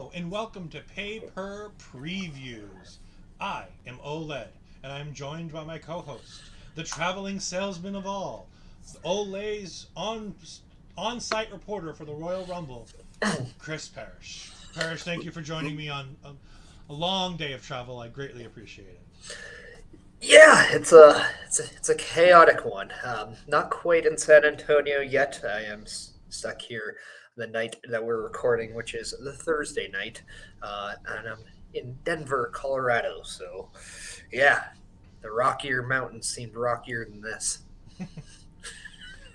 Hello and welcome to Pay Per Previews. I am Ol'Ed and I am joined by my co-host, the traveling salesman of all, Olay's on-site reporter for the Royal Rumble, Chris Perish. Perish, thank you for joining me on a long day of travel. I greatly appreciate it. Yeah, it's a chaotic one. Not quite in San Antonio yet. I am stuck here the night that we're recording, which is the Thursday night, and I'm in Denver, Colorado. So, yeah, the rockier mountains seemed rockier than this.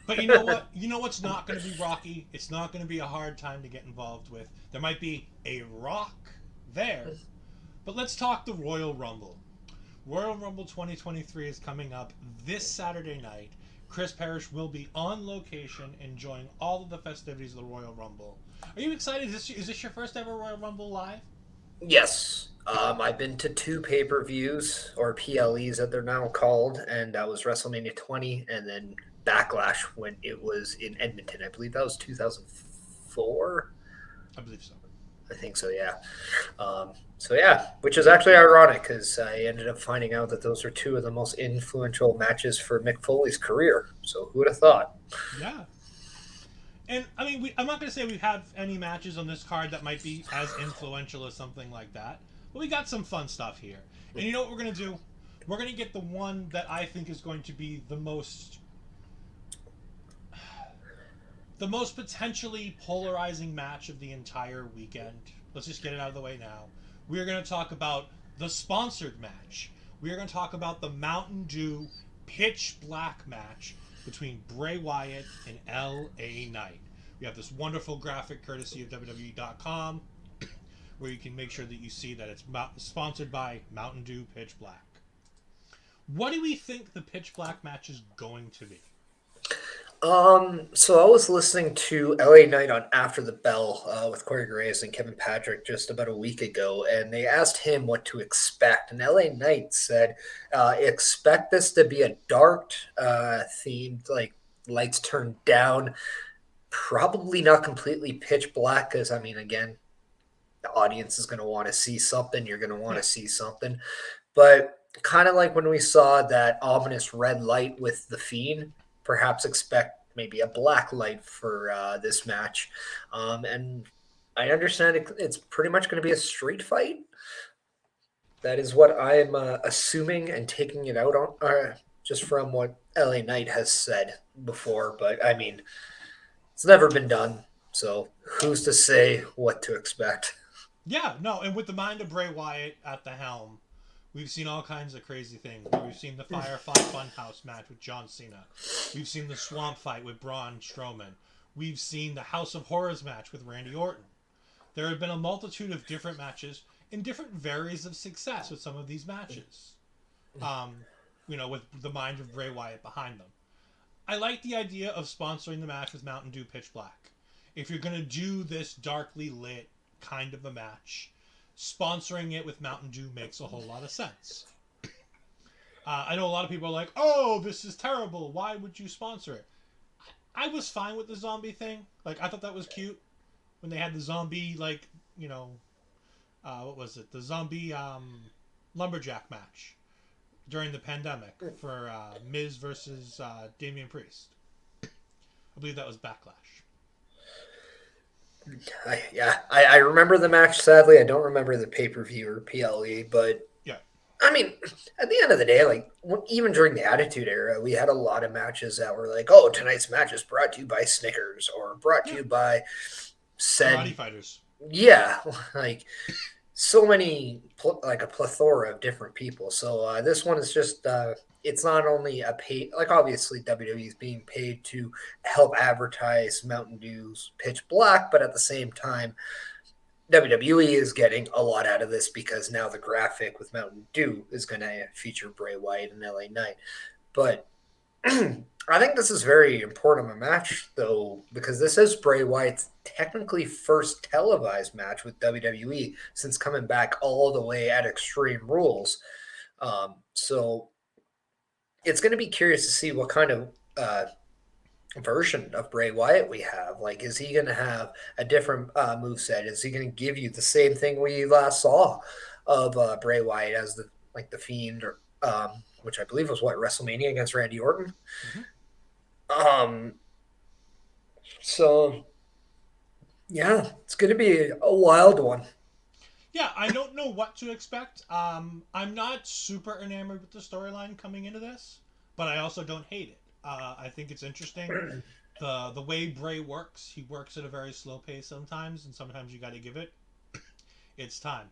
But you know what? You know what's not going to be rocky? It's not going to be a hard time to get involved with. There might be a rock there, but let's talk the Royal Rumble. Royal Rumble 2023 is coming up this Saturday night. Chris Perish will be on location enjoying all of the festivities of the Royal Rumble. Are you excited? Is this your first ever Royal Rumble live? Yes. I've been to two pay-per-views, or PLEs that they're now called, and that was WrestleMania 20 and then Backlash when it was in Edmonton. I believe that was 2004. I believe so. I think so, yeah. So, which is actually ironic because I ended up finding out that those are two of the most influential matches for Mick Foley's career. So who would have thought? Yeah. And I mean, I'm not going to say we have any matches on this card that might be as influential as something like that, but we got some fun stuff here. And you know what we're going to do? We're going to get the one that I think is going to be the most potentially polarizing match of the entire weekend. Let's just get it out of the way now. We are going to talk about the sponsored match. We are going to talk about the Mountain Dew Pitch Black match between Bray Wyatt and LA Knight. We have this wonderful graphic courtesy of WWE.com where you can make sure that you see that it's sponsored by Mountain Dew Pitch Black. What do we think the Pitch Black match is going to be? So I was listening to LA Knight on After the Bell with Corey Graves and Kevin Patrick just about a week ago, and they asked him what to expect. And LA Knight said, expect this to be a dark themed, like lights turned down, probably not completely pitch black, because I mean, again, the audience is going to want to see something. You're going to want Yeah. to see something. But kind of like when we saw that ominous red light with the Fiend, perhaps expect maybe a black light for this match. And I understand it's pretty much going to be a street fight. That is what I'm assuming and taking it out on, just from what LA Knight has said before. But I mean, it's never been done. So who's to say what to expect? Yeah, no, and with the mind of Bray Wyatt at the helm, we've seen all kinds of crazy things. We've seen the Firefly Funhouse match with John Cena. We've seen the Swamp Fight with Braun Strowman. We've seen the House of Horrors match with Randy Orton. There have been a multitude of different matches and different varies of success with some of these matches. Um, with the mind of Bray Wyatt behind them. I like the idea of sponsoring the match with Mountain Dew Pitch Black. If you're going to do this darkly lit kind of a match, sponsoring it with Mountain Dew makes a whole lot of sense. I know a lot of people are like, oh, this is terrible. Why would you sponsor it? I was fine with the zombie thing. Like, I thought that was cute when they had the zombie, what was it? The zombie lumberjack match during the pandemic for Miz versus Damian Priest. I believe that was Backlash. I remember the match. Sadly, I don't remember the pay per view or PLE, but Yeah. I mean, at the end of the day, like even during the Attitude Era, we had a lot of matches that were like, "Oh, tonight's match is brought to you by Snickers or brought to Yeah. you by Karate said." fighters. Yeah, like so many, like a plethora of different people. So this one is just. It's not only a pay, like obviously WWE is being paid to help advertise Mountain Dew's Pitch Black, but at the same time, WWE is getting a lot out of this because now the graphic with Mountain Dew is going to feature Bray Wyatt and LA Knight. But I think this is very important of a match, though, because this is Bray Wyatt's technically first televised match with WWE since coming back all the way at Extreme Rules. So it's going to be curious to see what kind of version of Bray Wyatt we have? Like, is he going to have a different moveset? Is he going to give you the same thing we last saw of Bray Wyatt as the Fiend, or which I believe was what, WrestleMania against Randy Orton? Mm-hmm. Um, so yeah, it's going to be a wild one. Yeah, I don't know what to expect. I'm not super enamored with the storyline coming into this, but I also don't hate it. I think it's interesting. The way Bray works, he works at a very slow pace sometimes, and sometimes you got to give it its time.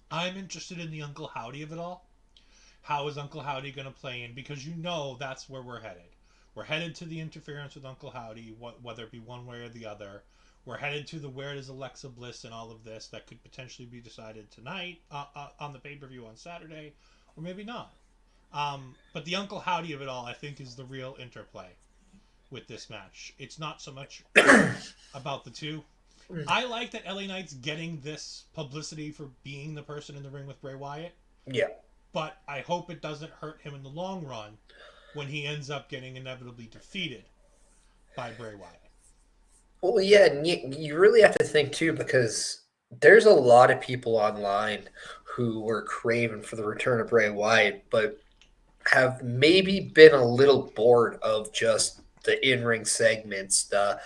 I'm interested in the Uncle Howdy of it all. How is Uncle Howdy going to play in? Because that's where we're headed. We're headed to the interference with Uncle Howdy, whether it be one way or the other. We're headed to the where does Alexa Bliss and all of this that could potentially be decided tonight on the pay-per-view on Saturday, or maybe not. But the Uncle Howdy of it all, I think, is the real interplay with this match. It's not so much about the two. I like that LA Knight's getting this publicity for being the person in the ring with Bray Wyatt, Yeah. but I hope it doesn't hurt him in the long run when he ends up getting inevitably defeated by Bray Wyatt. Well, yeah, and you really have to think too, because there's a lot of people online who were craving for the return of Bray Wyatt, but have maybe been a little bored of just the in-ring segments, the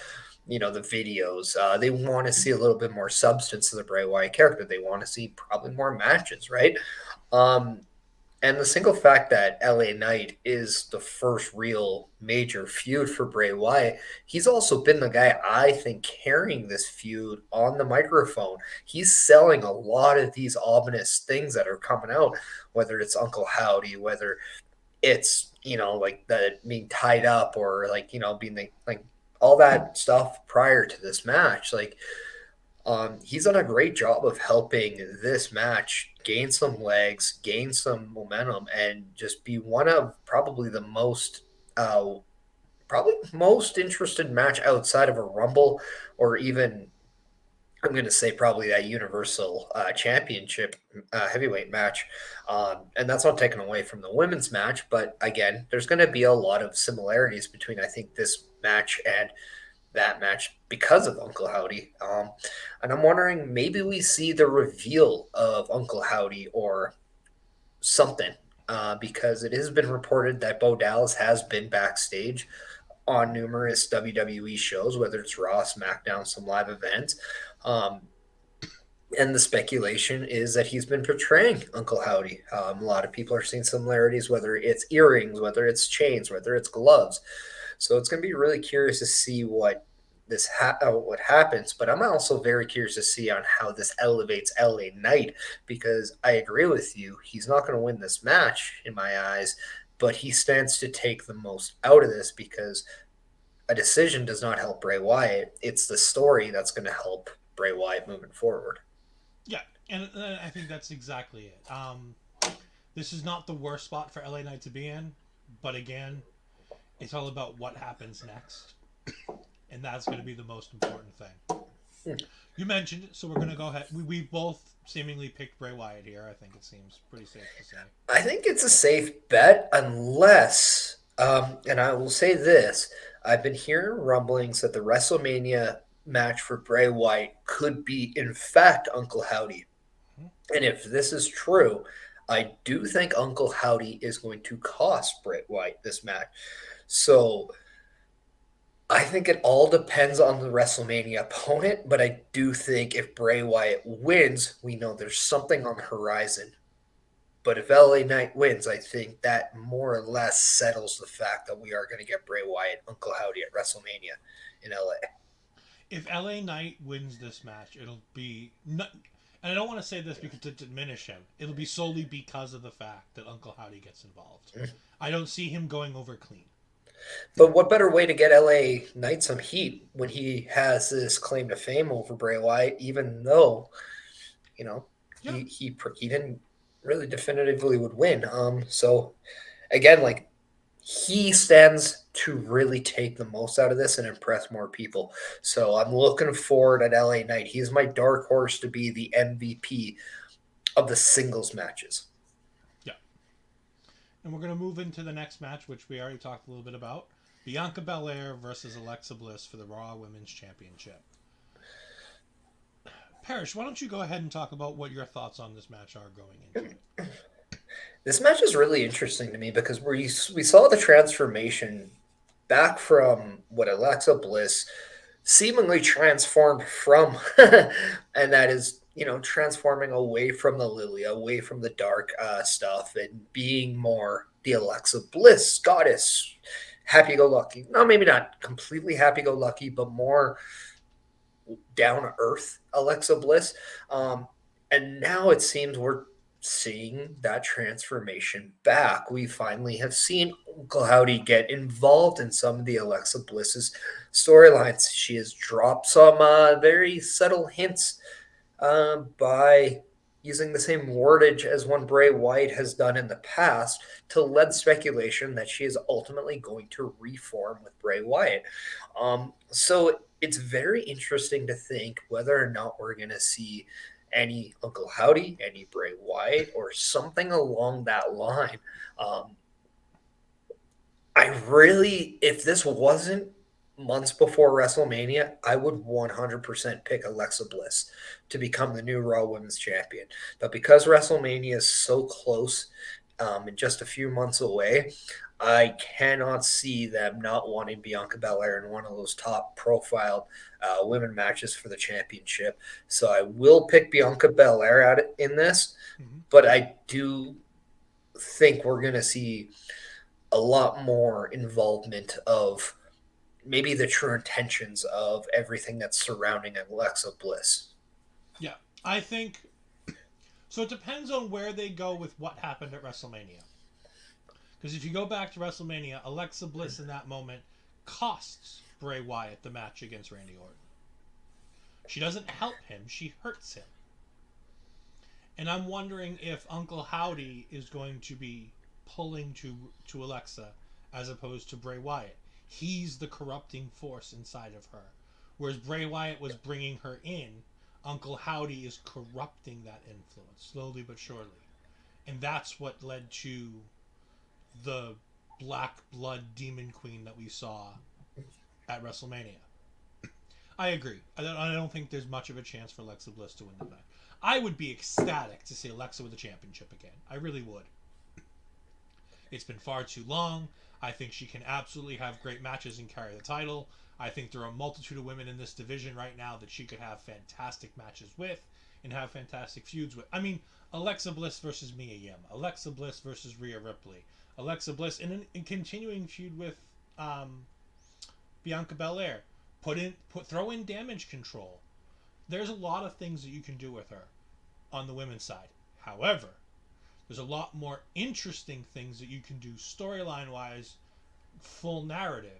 videos. They want to see a little bit more substance to the Bray Wyatt character. They want to see probably more matches, right? Um, and the single fact that LA Knight is the first real major feud for Bray Wyatt, he's also been the guy, I think, carrying this feud on the microphone. He's selling a lot of these ominous things that are coming out, whether it's Uncle Howdy, whether it's, like the being tied up, or like, being like all that stuff prior to this match. Like, he's done a great job of helping this match gain some legs, gain some momentum, and just be one of probably the most interested match outside of a Rumble, or even, I'm going to say, probably that Universal Championship heavyweight match. And that's not taken away from the women's match, but again, there's going to be a lot of similarities between, I think, this match and that match because of Uncle Howdy. And I'm wondering, maybe we see the reveal of Uncle Howdy or something, because it has been reported that Bo Dallas has been backstage on numerous WWE shows, whether it's Raw, SmackDown, some live events. Um, and the speculation is that he's been portraying Uncle Howdy. A lot of people are seeing similarities, whether it's earrings, whether it's chains, whether it's gloves. So it's going to be really curious to see what happens. But I'm also very curious to see on how this elevates LA Knight, because I agree with you. He's not going to win this match in my eyes, but he stands to take the most out of this, because a decision does not help Bray Wyatt. It's the story that's going to help Bray Wyatt moving forward. Yeah, and I think that's exactly it. This is not the worst spot for LA Knight to be in, but again, it's all about what happens next, and that's going to be the most important thing. You mentioned it, so we're going to go ahead. We both seemingly picked Bray Wyatt here. I think it seems pretty safe to say. I think it's a safe bet, unless, and I will say this: I've been hearing rumblings that the WrestleMania match for Bray Wyatt could be, in fact, Uncle Howdy. And if this is true, I do think Uncle Howdy is going to cost Bray Wyatt this match. So I think it all depends on the WrestleMania opponent, but I do think if Bray Wyatt wins, we know there's something on the horizon. But if LA Knight wins, I think that more or less settles the fact that we are going to get Bray Wyatt, Uncle Howdy at WrestleMania in LA. If LA Knight wins this match, it'll be not, and I don't want to say this because to diminish him. It'll be solely because of the fact that Uncle Howdy gets involved. I don't see him going over clean. But what better way to get LA Knight some heat when he has this claim to fame over Bray Wyatt, even though, Yeah. he didn't really definitively would win. So again, like, he stands to really take the most out of this and impress more people. So I'm looking forward at LA Knight. He's my dark horse to be the MVP of the singles matches. Yeah. And we're going to move into the next match, which we already talked a little bit about. Bianca Belair versus Alexa Bliss for the Raw Women's Championship. Perish, why don't you go ahead and talk about what your thoughts on this match are going into it? This match is really interesting to me because we saw the transformation back from what Alexa Bliss seemingly transformed from, and that is, transforming away from the Lily, away from the dark stuff, and being more the Alexa Bliss goddess, happy go lucky. No, maybe not completely happy go lucky, but more down to earth Alexa Bliss. And now it seems we're seeing that transformation back. We finally have seen Uncle Howdy get involved in some of the Alexa Bliss's storylines. She has dropped some very subtle hints by using the same wordage as one Bray Wyatt has done in the past to lead speculation that she is ultimately going to reform with Bray Wyatt. So it's very interesting to think whether or not we're going to see any Uncle Howdy, any Bray Wyatt, or something along that line. If this wasn't months before WrestleMania, I would 100% pick Alexa Bliss to become the new Raw Women's Champion. But because WrestleMania is so close and just a few months away, I cannot see them not wanting Bianca Belair in one of those top profiled women matches for the championship. So I will pick Bianca Belair in this, but I do think we're going to see a lot more involvement of maybe the true intentions of everything that's surrounding Alexa Bliss. Yeah, I think so. It depends on where they go with what happened at WrestleMania. Because if you go back to WrestleMania, Alexa Bliss in that moment costs Bray Wyatt the match against Randy Orton. She doesn't help him, she hurts him. And I'm wondering if Uncle Howdy is going to be pulling to Alexa as opposed to Bray Wyatt. He's the corrupting force inside of her. Whereas Bray Wyatt was bringing her in, Uncle Howdy is corrupting that influence, slowly but surely. And that's what led to the Black Blood Demon Queen that we saw at WrestleMania. I agree. I don't think there's much of a chance for Alexa Bliss to win the match. I would be ecstatic to see Alexa with the championship again. I really would. It's been far too long. I think she can absolutely have great matches and carry the title. I think there are a multitude of women in this division right now that she could have fantastic matches with and have fantastic feuds with. I mean, Alexa Bliss versus Mia Yim. Alexa Bliss versus Rhea Ripley. Alexa Bliss in a continuing feud with Bianca Belair. Throw in Damage Control. There's a lot of things that you can do with her on the women's side. However, there's a lot more interesting things that you can do storyline-wise, full narrative,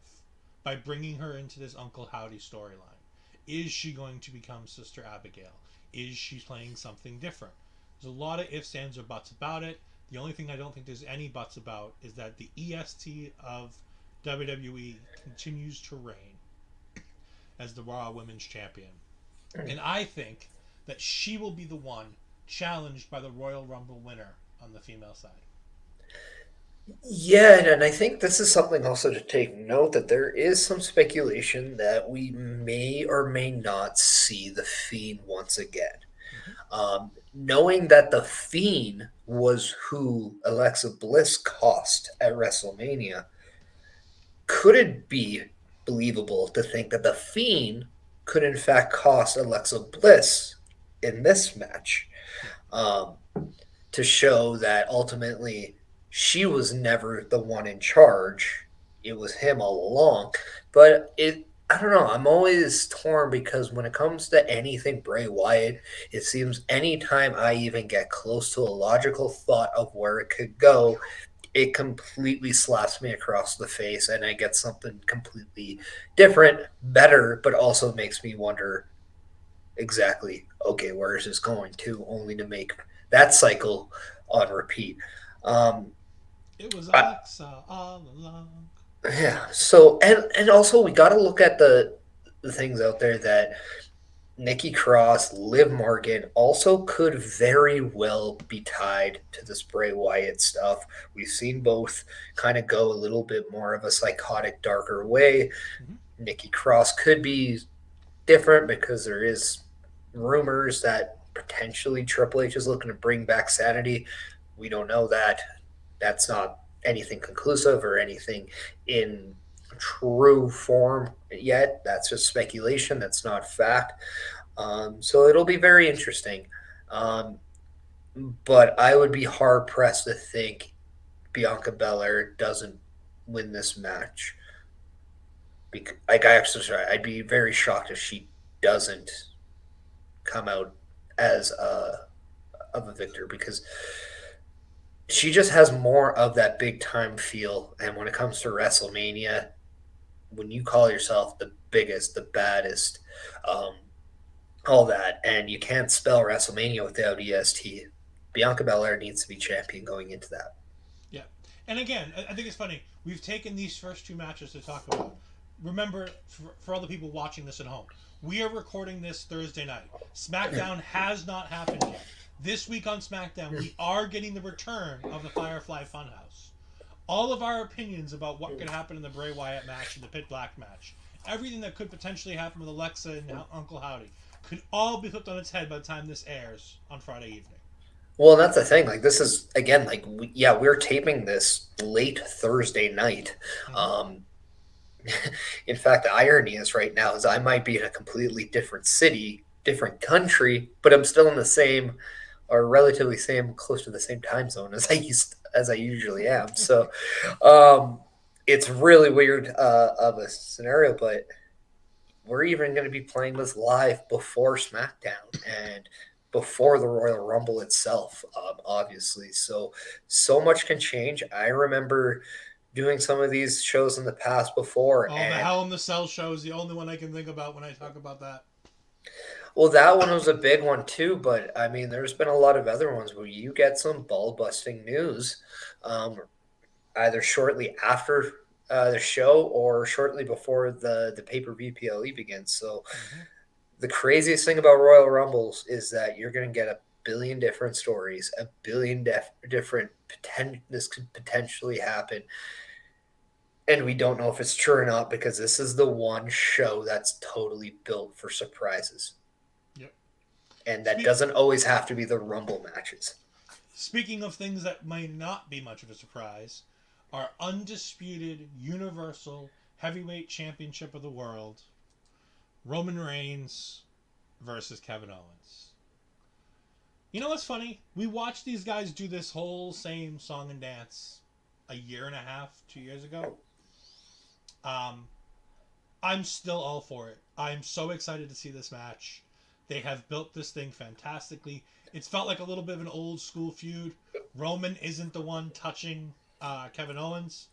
by bringing her into this Uncle Howdy storyline. Is she going to become Sister Abigail? Is she playing something different? There's a lot of ifs, ands, or buts about it. The only thing I don't think there's any buts about is that the EST of WWE continues to reign as the Raw Women's Champion. And I think that she will be the one challenged by the Royal Rumble winner on the female side. Yeah, and I think this is something also to take note that there is some speculation that we may or may not see the Fiend once again. Knowing that the Fiend was who Alexa Bliss cost at WrestleMania, could it be believable to think that the Fiend could in fact cost Alexa Bliss in this match? To show that ultimately she was never the one in charge. It was him all along. But I don't know. I'm always torn because when it comes to anything Bray Wyatt, it seems anytime I even get close to a logical thought of where it could go, it completely slaps me across the face and I get something completely different, better, but also makes me wonder exactly, okay, where is this going to, only to make that cycle on repeat. It was Alexa all along. Yeah. So and also we got to look at the things out there that Nikki Cross, Liv Morgan also could very well be tied to this Bray Wyatt stuff. We've seen both kind of go a little bit more of a psychotic, darker way. Mm-hmm. Nikki Cross could be different because there is rumors that potentially Triple H is looking to bring back Sanity. We don't know that. That's not anything conclusive or anything in true form yet. That's just speculation. That's not fact. So it'll be very interesting. Um, but I would be hard pressed to think Bianca Belair doesn't win this match. Like I actually, sorry, I'd be very shocked if she doesn't come out as a victor because she just has more of that big time feel. And when it comes to WrestleMania, when you call yourself the biggest, the baddest, um, all that, and you can't spell WrestleMania without EST. Bianca Belair needs to be champion going into that. Yeah. And again, I think it's funny. We've taken these first two matches to talk about. Remember, for all the people watching this at home, we are recording this Thursday night. SmackDown has not happened yet. This week on SmackDown, we are getting the return of the Firefly Funhouse. All of our opinions about what could happen in the Bray Wyatt match and the Pit Black match, everything that could potentially happen with Alexa and Uncle Howdy, could all be flipped on its head by the time this airs on Friday evening. Well, that's the thing. Like, this is, again, like, we're taping this late Thursday night. Mm-hmm. In fact, the irony is right now is I might be in a completely different city, different country, but I'm still in the same or relatively same, close to the same time zone as I usually am. So, it's really weird of a scenario, but we're even going to be playing this live before SmackDown and before the Royal Rumble itself, obviously. So much can change. I remember doing some of these shows in the past before, Oh, the and Hell in the Cell show is the only one I can think about when I talk about that. well, that one was a big one too. But I mean, there's been a lot of other ones where you get some ball busting news, um, either shortly after the show or shortly before the pay per view PLE begins. So Mm-hmm. the craziest thing about Royal Rumbles is that you're going to get a billion different stories, a billion different this could potentially happen. And we don't know if it's true or not because this is the one show that's totally built for surprises. Yep. And that doesn't always have to be the Rumble matches. Speaking of things that might not be much of a surprise, our undisputed Universal Heavyweight Championship of the World, Roman Reigns versus Kevin Owens. You know what's funny? We watched these guys do this whole same song and dance a year and a half, 2 years ago. I'm still all for it. I'm so excited to see this match. They have built this thing fantastically. It's felt like a little bit of an old school feud. Roman isn't the one touching Kevin Owens.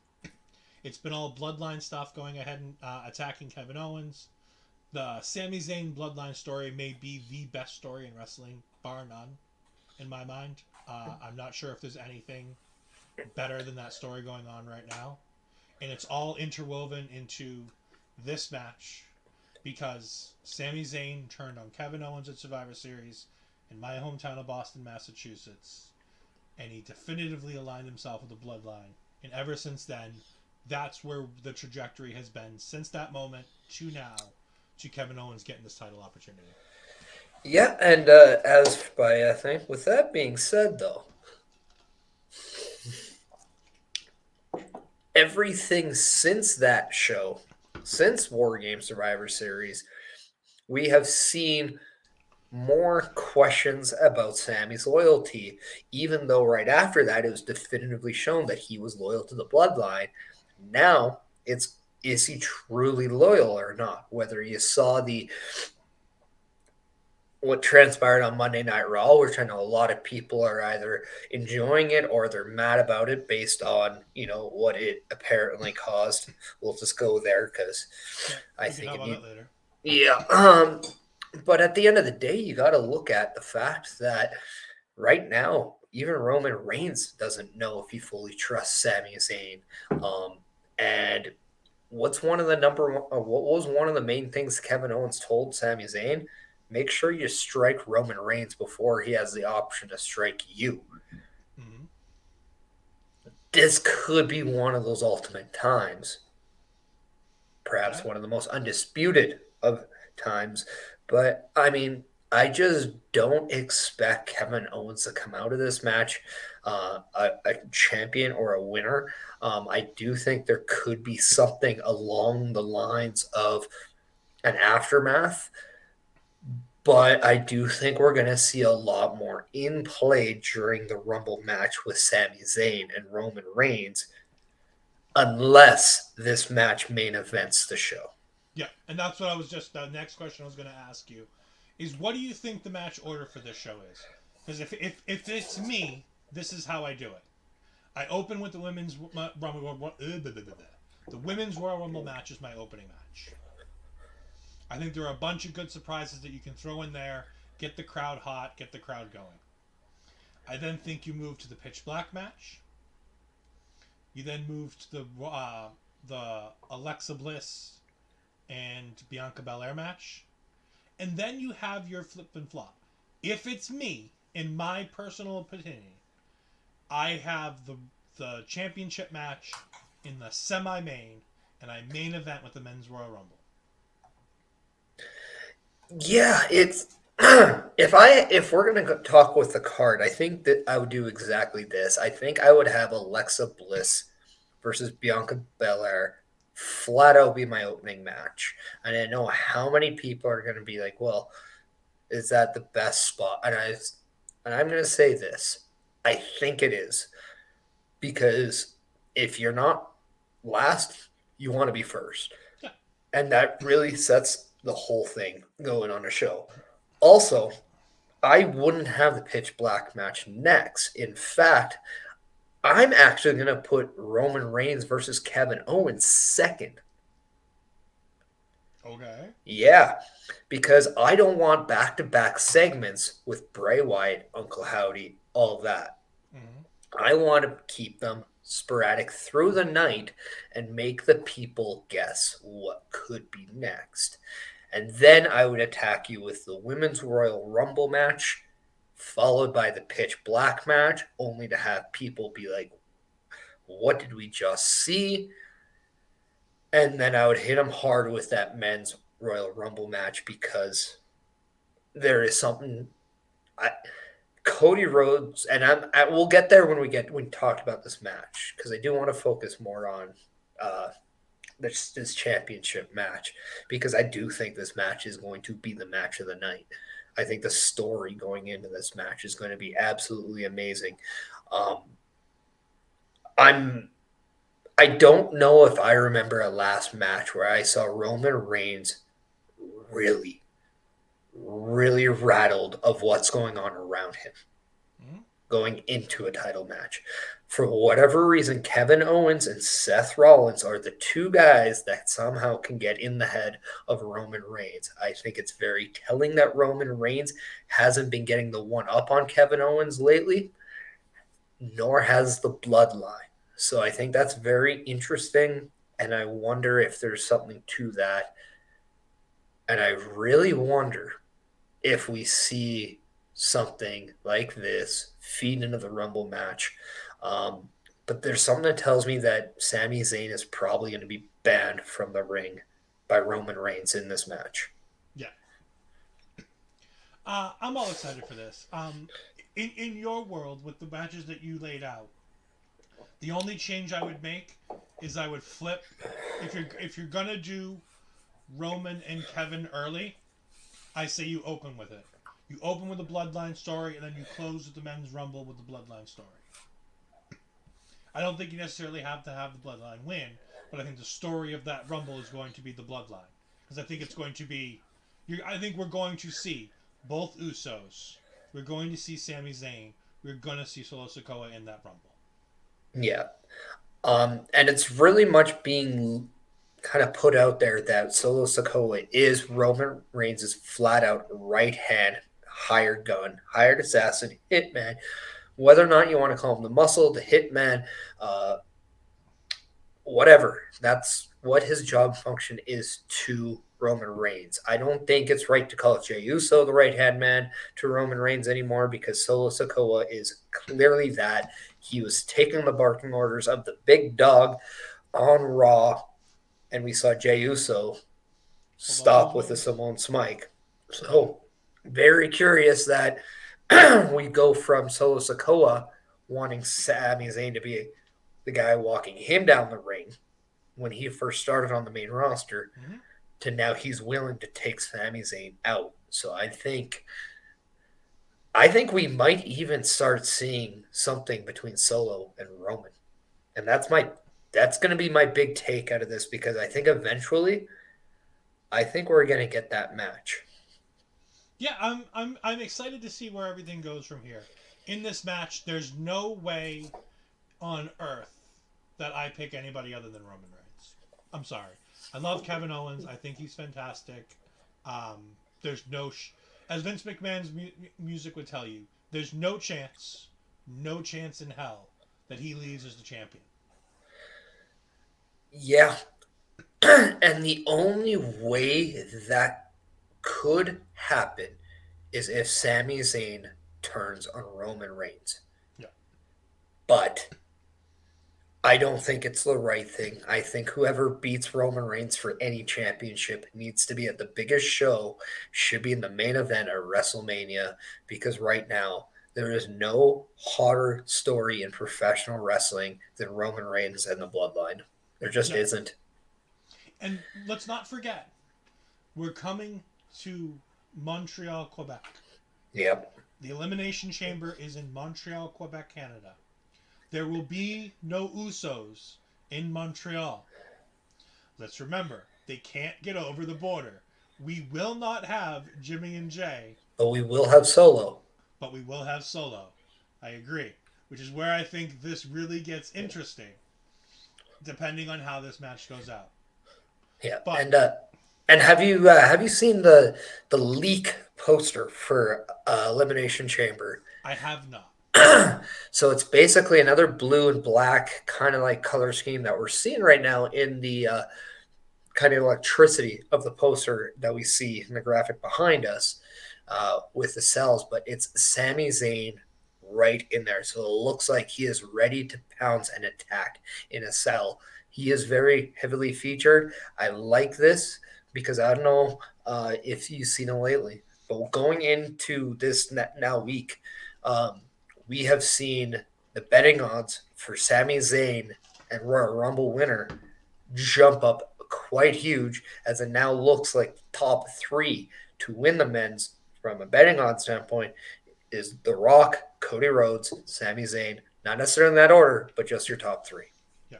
It's been all bloodline stuff going ahead and attacking Kevin Owens. The Sami Zayn bloodline story may be the best story in wrestling, bar none, in my mind. I'm not sure if there's anything better than that story going on right now. And it's all interwoven into this match because Sami Zayn turned on Kevin Owens at Survivor Series in my hometown of Boston, Massachusetts, and he definitively aligned himself with the bloodline. And ever since then, that's where the trajectory has been since that moment to now, to Kevin Owens getting this title opportunity. Yeah, and I think, with that being said, though, everything since that show, since War Games Survivor Series, we have seen more questions about Sammy's loyalty, even though right after that it was definitively shown that he was loyal to the bloodline. Now it's, is he truly loyal or not? Whether you saw what transpired on Monday Night Raw, which I know a lot of people are either enjoying it or they're mad about it based on, what it apparently caused. We'll just go there because I think about that later. Yeah. But at the end of the day, you got to look at the fact that right now, even Roman Reigns doesn't know if he fully trusts Sami Zayn. And what was one of the main things Kevin Owens told Sami Zayn? make sure you strike Roman Reigns before he has the option to strike you. Mm-hmm. This could be one of those ultimate times. Perhaps Yeah. one of the most undisputed of times. But, I mean, I just don't expect Kevin Owens to come out of this match a champion or a winner. I do think there could be something along the lines of an aftermath, but I do think we're going to see a lot more in play during the Rumble match with Sami Zayn and Roman Reigns, unless this match main events the show. Yeah, and that's what I was just. The next question I was going to ask you is, what do you think the match order for this show is? Because if it's me, this is how I do it. I open with the women's Rumble. The women's Royal Rumble match is my opening match. I think there are a bunch of good surprises that you can throw in there, get the crowd hot, get the crowd going. I then think you move to the Pitch Black match. You then move to the Alexa Bliss and Bianca Belair match. And then you have your flip and flop. If it's me, in my personal opinion, I have the championship match in the semi-main, and I main event with the Men's Royal Rumble. Yeah, it's if we're gonna talk with the card, I think that I would do exactly this. I think I would have Alexa Bliss versus Bianca Belair flat out be my opening match. And I know how many people are gonna be like, well, is that the best spot? And I'm gonna say this. I think it is. Because if you're not last, you want to be first. Yeah. And that really sets the whole thing going on a show. Also, I wouldn't have the Pitch Black match next. In fact, I'm actually going to put Roman Reigns versus Kevin Owens second. Okay. Yeah, because I don't want back-to-back segments with Bray Wyatt, Uncle Howdy, all that. Mm-hmm. I want to keep them sporadic through the night and make the people guess what could be next. And then I would attack you with the Women's Royal Rumble match, followed by the Pitch Black match, only to have people be like, what did we just see? And then I would hit them hard with that Men's Royal Rumble match because there is something... Cody Rhodes, and we'll get there when we talk about this match, because I do want to focus more on this championship match, because I do think this match is going to be the match of the night. I think the story going into this match is going to be absolutely amazing. I don't know if I remember a last match where I saw Roman Reigns really rattled of what's going on around him going into a title match. For whatever reason, Kevin Owens and Seth Rollins are the two guys that somehow can get in the head of Roman Reigns. I think it's very telling that Roman Reigns hasn't been getting the one up on Kevin Owens lately, nor has the bloodline. So I think that's very interesting, and I wonder if there's something to that. And I really wonder if we see something like this feed into the Rumble match. But there's something that tells me that Sami Zayn is probably going to be banned from the ring by Roman Reigns in this match. Yeah. I'm all excited for this. In your world, with the matches that you laid out, the only change I would make is I would flip. If you're gonna do Roman and Kevin early, I say you open with it. You open with the Bloodline story, and then you close with the Men's Rumble with the Bloodline story. I don't think you necessarily have to have the Bloodline win, but I think the story of that Rumble is going to be the Bloodline. Because I think it's going to be... I think we're going to see both Usos. We're going to see Sami Zayn. We're going to see Solo Sikoa in that Rumble. Yeah. And it's really much being kind of put out there that Solo Sikoa is Roman Reigns' flat-out right-hand hired gun, hired assassin, hitman. Whether or not you want to call him the muscle, the hitman, whatever. That's what his job function is to Roman Reigns. I don't think it's right to call Jey Uso the right-hand man to Roman Reigns anymore because Solo Sikoa is clearly that. He was taking the barking orders of the big dog on Raw, and we saw Jey Uso stop with the Simone Smike. So, very curious that we go from Solo Sikoa wanting Sami Zayn to be the guy walking him down the ring when he first started on the main roster to now he's willing to take Sami Zayn out. So I think we might even start seeing something between Solo and Roman. And that's going to be my big take out of this because I think eventually we're going to get that match. Yeah, I'm excited to see where everything goes from here. In this match, there's no way on earth that I pick anybody other than Roman Reigns. I'm sorry. I love Kevin Owens. I think he's fantastic. There's no... as Vince McMahon's music would tell you, there's no chance in hell that he leaves as the champion. Yeah. And the only way that could happen is if Sami Zayn turns on Roman Reigns. Yeah. But I don't think it's the right thing. I think whoever beats Roman Reigns for any championship needs to be at the biggest show, should be in the main event at WrestleMania, because right now there is no hotter story in professional wrestling than Roman Reigns and the Bloodline. There just isn't. And let's not forget, we're coming to Montreal, Quebec. Yep. The Elimination Chamber is in Montreal, Quebec, Canada. There will be no Usos in Montreal. Let's remember, they can't get over the border. We will not have Jimmy and Jay. But we will have Solo. I agree. Which is where I think this really gets interesting, depending on how this match goes out. Yeah, and have you seen the leak poster for Elimination Chamber? I have not. So it's basically another blue and black kind of like color scheme that we're seeing right now in the kind of electricity of the poster that we see in the graphic behind us with the cells. But it's Sami Zayn right in there. So it looks like he is ready to pounce and attack in a cell. He is very heavily featured. I like this because I don't know if you've seen him lately. But going into this now week, we have seen the betting odds for Sami Zayn and Royal Rumble winner jump up quite huge, as it now looks like top 3 to win the men's from a betting odds standpoint is The Rock, Cody Rhodes, Sami Zayn. Not necessarily in that order, but just your top 3. Yeah.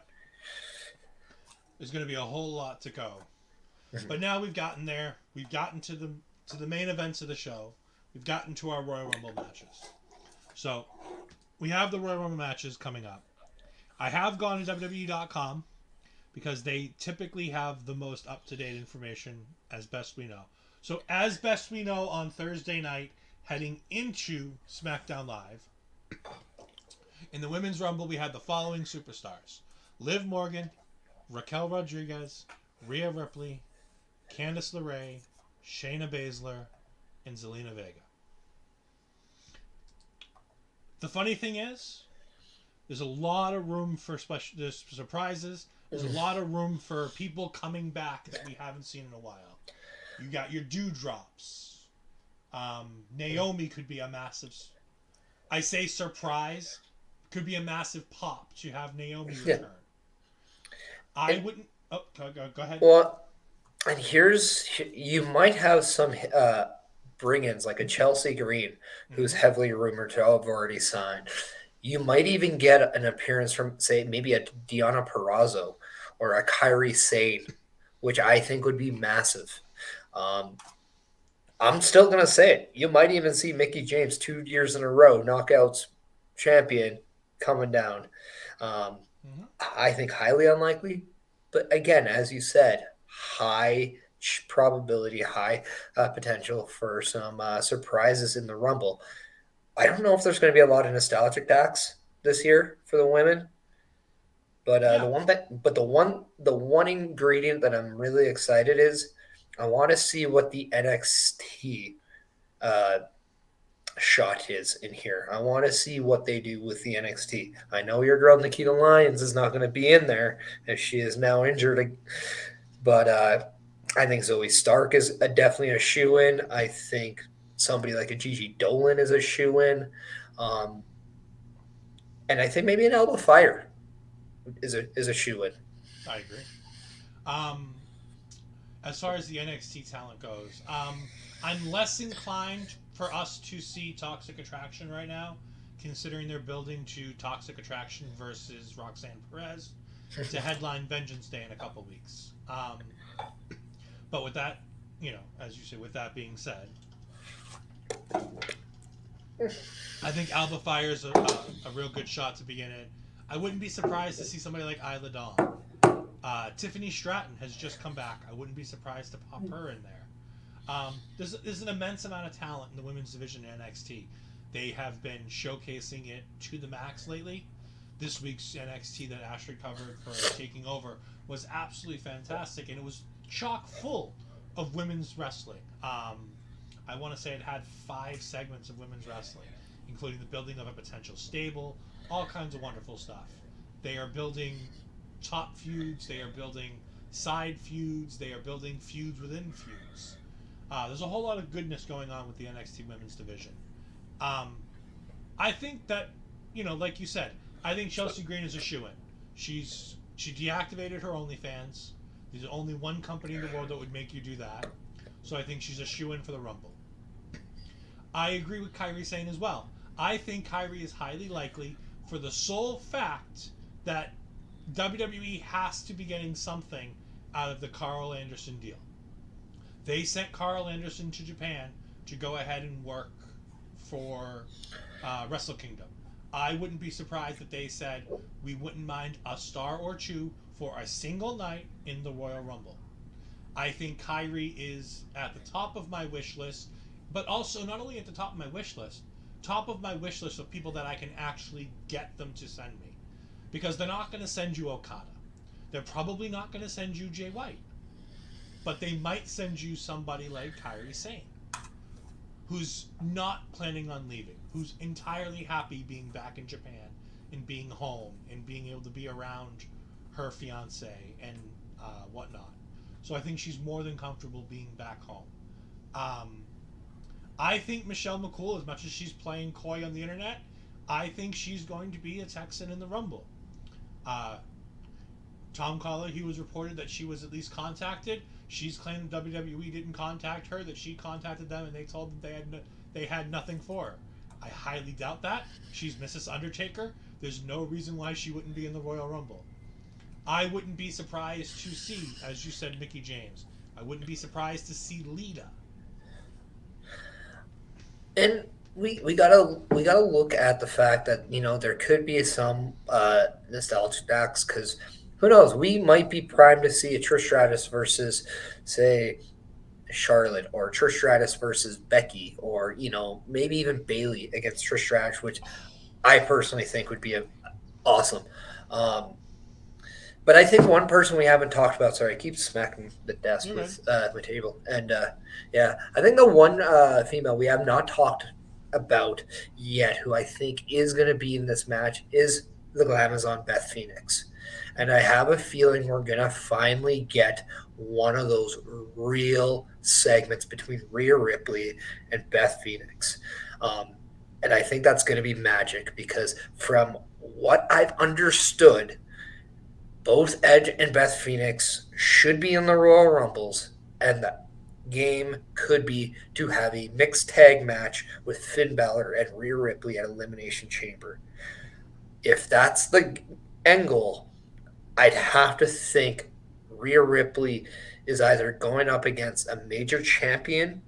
There's going to be a whole lot to go. Mm-hmm. But now we've gotten there. We've gotten to the main events of the show. We've gotten to our Royal Rumble matches. So, we have the Royal Rumble matches coming up. I have gone to WWE.com because they typically have the most up-to-date information as best we know. So, as best we know on Thursday night, heading into SmackDown Live, in the Women's Rumble, we had the following superstars: Liv Morgan, Raquel Rodriguez, Rhea Ripley, Candice LeRae, Shayna Baszler, and Zelina Vega. The funny thing is, there's a lot of room for there's surprises. There's a lot of room for people coming back that we haven't seen in a while. You got your dewdrops. Naomi could be a massive... I say surprise. Could be a massive pop to have Naomi return. I wouldn't... Oh, go ahead. Well, and you might have some... bring-ins like a Chelsea Green, who's heavily rumored to have already signed. You might even get an appearance from, say, maybe a Deonna Purrazzo or a Kairi Sane, which I think would be massive. I'm still going to say it. You might even see Mickie James 2 years in a row, Knockouts champion, coming down. I think highly unlikely. But again, as you said, high probability, high potential for some surprises in the Rumble. I don't know if there's going to be a lot of nostalgic acts this year for the women, but the one ingredient that I'm really excited is I want to see what the NXT uh, shot is in here. I want to see what they do with the NXT. I know your girl Nikita Lyons is not going to be in there as she is now injured, but I think Zoe Stark is definitely a shoe in. I think somebody like a Gigi Dolan is a shoe in, um, and I think maybe an Alba Fire is a shoe in. I agree. Um, as far as the NXT talent goes, I'm less inclined for us to see Toxic Attraction right now, considering they're building to Toxic Attraction versus Roxanne Perez to headline Vengeance Day in a couple weeks. But with that, as you say, with that being said, I think Alba Fire is a real good shot to begin in. I wouldn't be surprised to see somebody like Isla Dawn. Tiffany Stratton has just come back. I wouldn't be surprised to pop her in there. There's an immense amount of talent in the women's division in NXT. They have been showcasing it to the max lately. This week's NXT that Ashley covered for Taking Over was absolutely fantastic, and it was chock full of women's wrestling. I want to say it had 5 segments of women's wrestling, including the building of a potential stable, all kinds of wonderful stuff. They are building top feuds, they are building side feuds, they are building feuds within feuds. There's a whole lot of goodness going on with the NXT women's division. I think that, like you said, I think Chelsea Green is a shoo-in. She deactivated her OnlyFans. There's only one company in the world that would make you do that. So I think she's a shoo-in for the Rumble. I agree with Kyrie saying as well. I think Kyrie is highly likely for the sole fact that WWE has to be getting something out of the Carl Anderson deal. They sent Carl Anderson to Japan to go ahead and work for Wrestle Kingdom. I wouldn't be surprised if they said we wouldn't mind a star or two for a single night in the Royal Rumble. I think Kyrie is at the top of my wish list, but also not only at the top of my wish list of people that I can actually get them to send me. Because they're not going to send you Okada. They're probably not going to send you Jay White. But they might send you somebody like Kairi Sane, who's not planning on leaving, who's entirely happy being back in Japan and being home and being able to be around her fiance and whatnot. So I think she's more than comfortable being back home. I think Michelle McCool, as much as she's playing coy on the internet, I think she's going to be a Texan in the Rumble. Tom Collar, he was reported that she was at least contacted. She's claimed WWE didn't contact her, that she contacted them and they told them they had nothing for her. I highly doubt that. She's Mrs. Undertaker. There's no reason why she wouldn't be in the Royal Rumble. I wouldn't be surprised to see, as you said, Mickie James. I wouldn't be surprised to see Lita. And we gotta look at the fact that there could be some nostalgic acts, because who knows, we might be primed to see a Trish Stratus versus, say, Charlotte, or Trish Stratus versus Becky, or maybe even Bayley against Trish Stratus, which I personally think would be awesome. But I think one person we haven't talked about. Sorry, I keep smacking the desk with my table. And I think the one female we have not talked about yet, who I think is going to be in this match, is the Glamazon Beth Phoenix. And I have a feeling we're going to finally get one of those real segments between Rhea Ripley and Beth Phoenix. And I think that's going to be magic, because from what I've understood, both Edge and Beth Phoenix should be in the Royal Rumbles, and the game could be to have a mixed tag match with Finn Balor and Rhea Ripley at Elimination Chamber. If that's the end goal, I'd have to think Rhea Ripley is either going up against a major champion